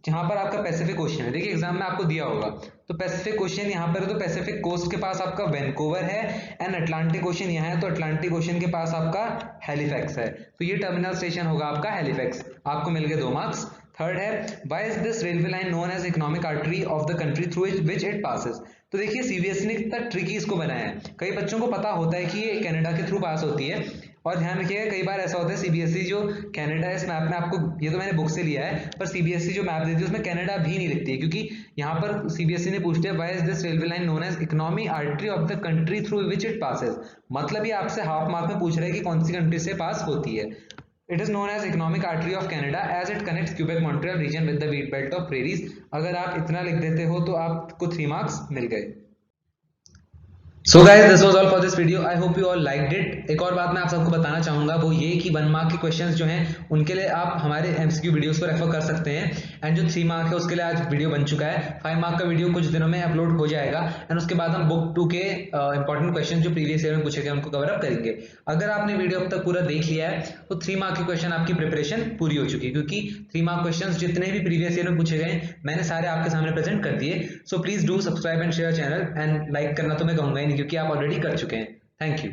जहां पर आपका पैसिफिक ओशियन है, देखिए एग्जाम में आपको दिया होगा, तो पैसिफिक ओशियन यहाँ पर है, तो पैसिफिक कोस्ट के पास आपका वैंकूवर है, एंड अटलांटिक ओशियन यहाँ है, तो अटलांटिक ओशियन के पास आपका हैलिफैक्स है, तो ये टर्मिनल स्टेशन होगा आपका हैलिफैक्स, आपको मिल गए 2 मार्क्स। थर्ड है, why is this railway line known as economic artery of the country through which it passes. तो देखिए सीबीएसई ने कितना ट्रिकी इसको बनाया है, कई बच्चों को पता होता है कि ये कनाडा के थ्रू पास होती है, और ध्यान रखिएगा कई बार ऐसा होता है सीबीएसई जो कनाडा इस मैप में आपको, ये तो मैंने बुक से लिया है, पर सीबीएसई जो मैप देती है उसमें कनाडा भी नहीं लिखती है, क्योंकि यहाँ पर सीबीएसई ने पूछ लिया why is this railway line known as economic artery of the country through which it passes, मतलब ये आपसे हाफ मार्क में पूछ रहा है कि कौन सी कंट्री से पास होती है। It is known as economic artery of Canada as it connects Quebec Montreal region with the wheat belt of prairies। अगर आप इतना लिख देते हो तो आपको 3 मार्क्स मिल गए। So guys, this was all for this video. I hope you all liked it। एक और बात मैं आप सबको बताना चाहूंगा, वो ये कि 1 मार्क के क्वेश्चंस जो हैं उनके लिए आप हमारे एमसीक्यू वीडियोस को रेफर कर सकते हैं, एंड जो 3 मार्क है उसके लिए आज वीडियो बन चुका है। 5 मार्क का वीडियो कुछ दिनों में अपलोड हो जाएगा, एंड उसके बाद हम बुक 2 के इंपॉर्टेंट क्वेश्चन जो प्रीवियस ईयर में पूछे गए उनको कवर अप करेंगे। अगर आपने वीडियो अब तक पूरा देख लिया है तो 3 मार्क के क्वेश्चन आपकी प्रिपरेशन पूरी हो चुकी है, क्योंकि 3 मार्क क्वेश्चन जितने भी प्रीवियस ईयर में पूछे गए मैंने सारे आपके सामने प्रेजेंट कर दिए। So please do subscribe and share channel, and like करना तो मैं कहूंगा ही नहीं, क्योंकि आप ऑलरेडी कर चुके हैं। Thank you.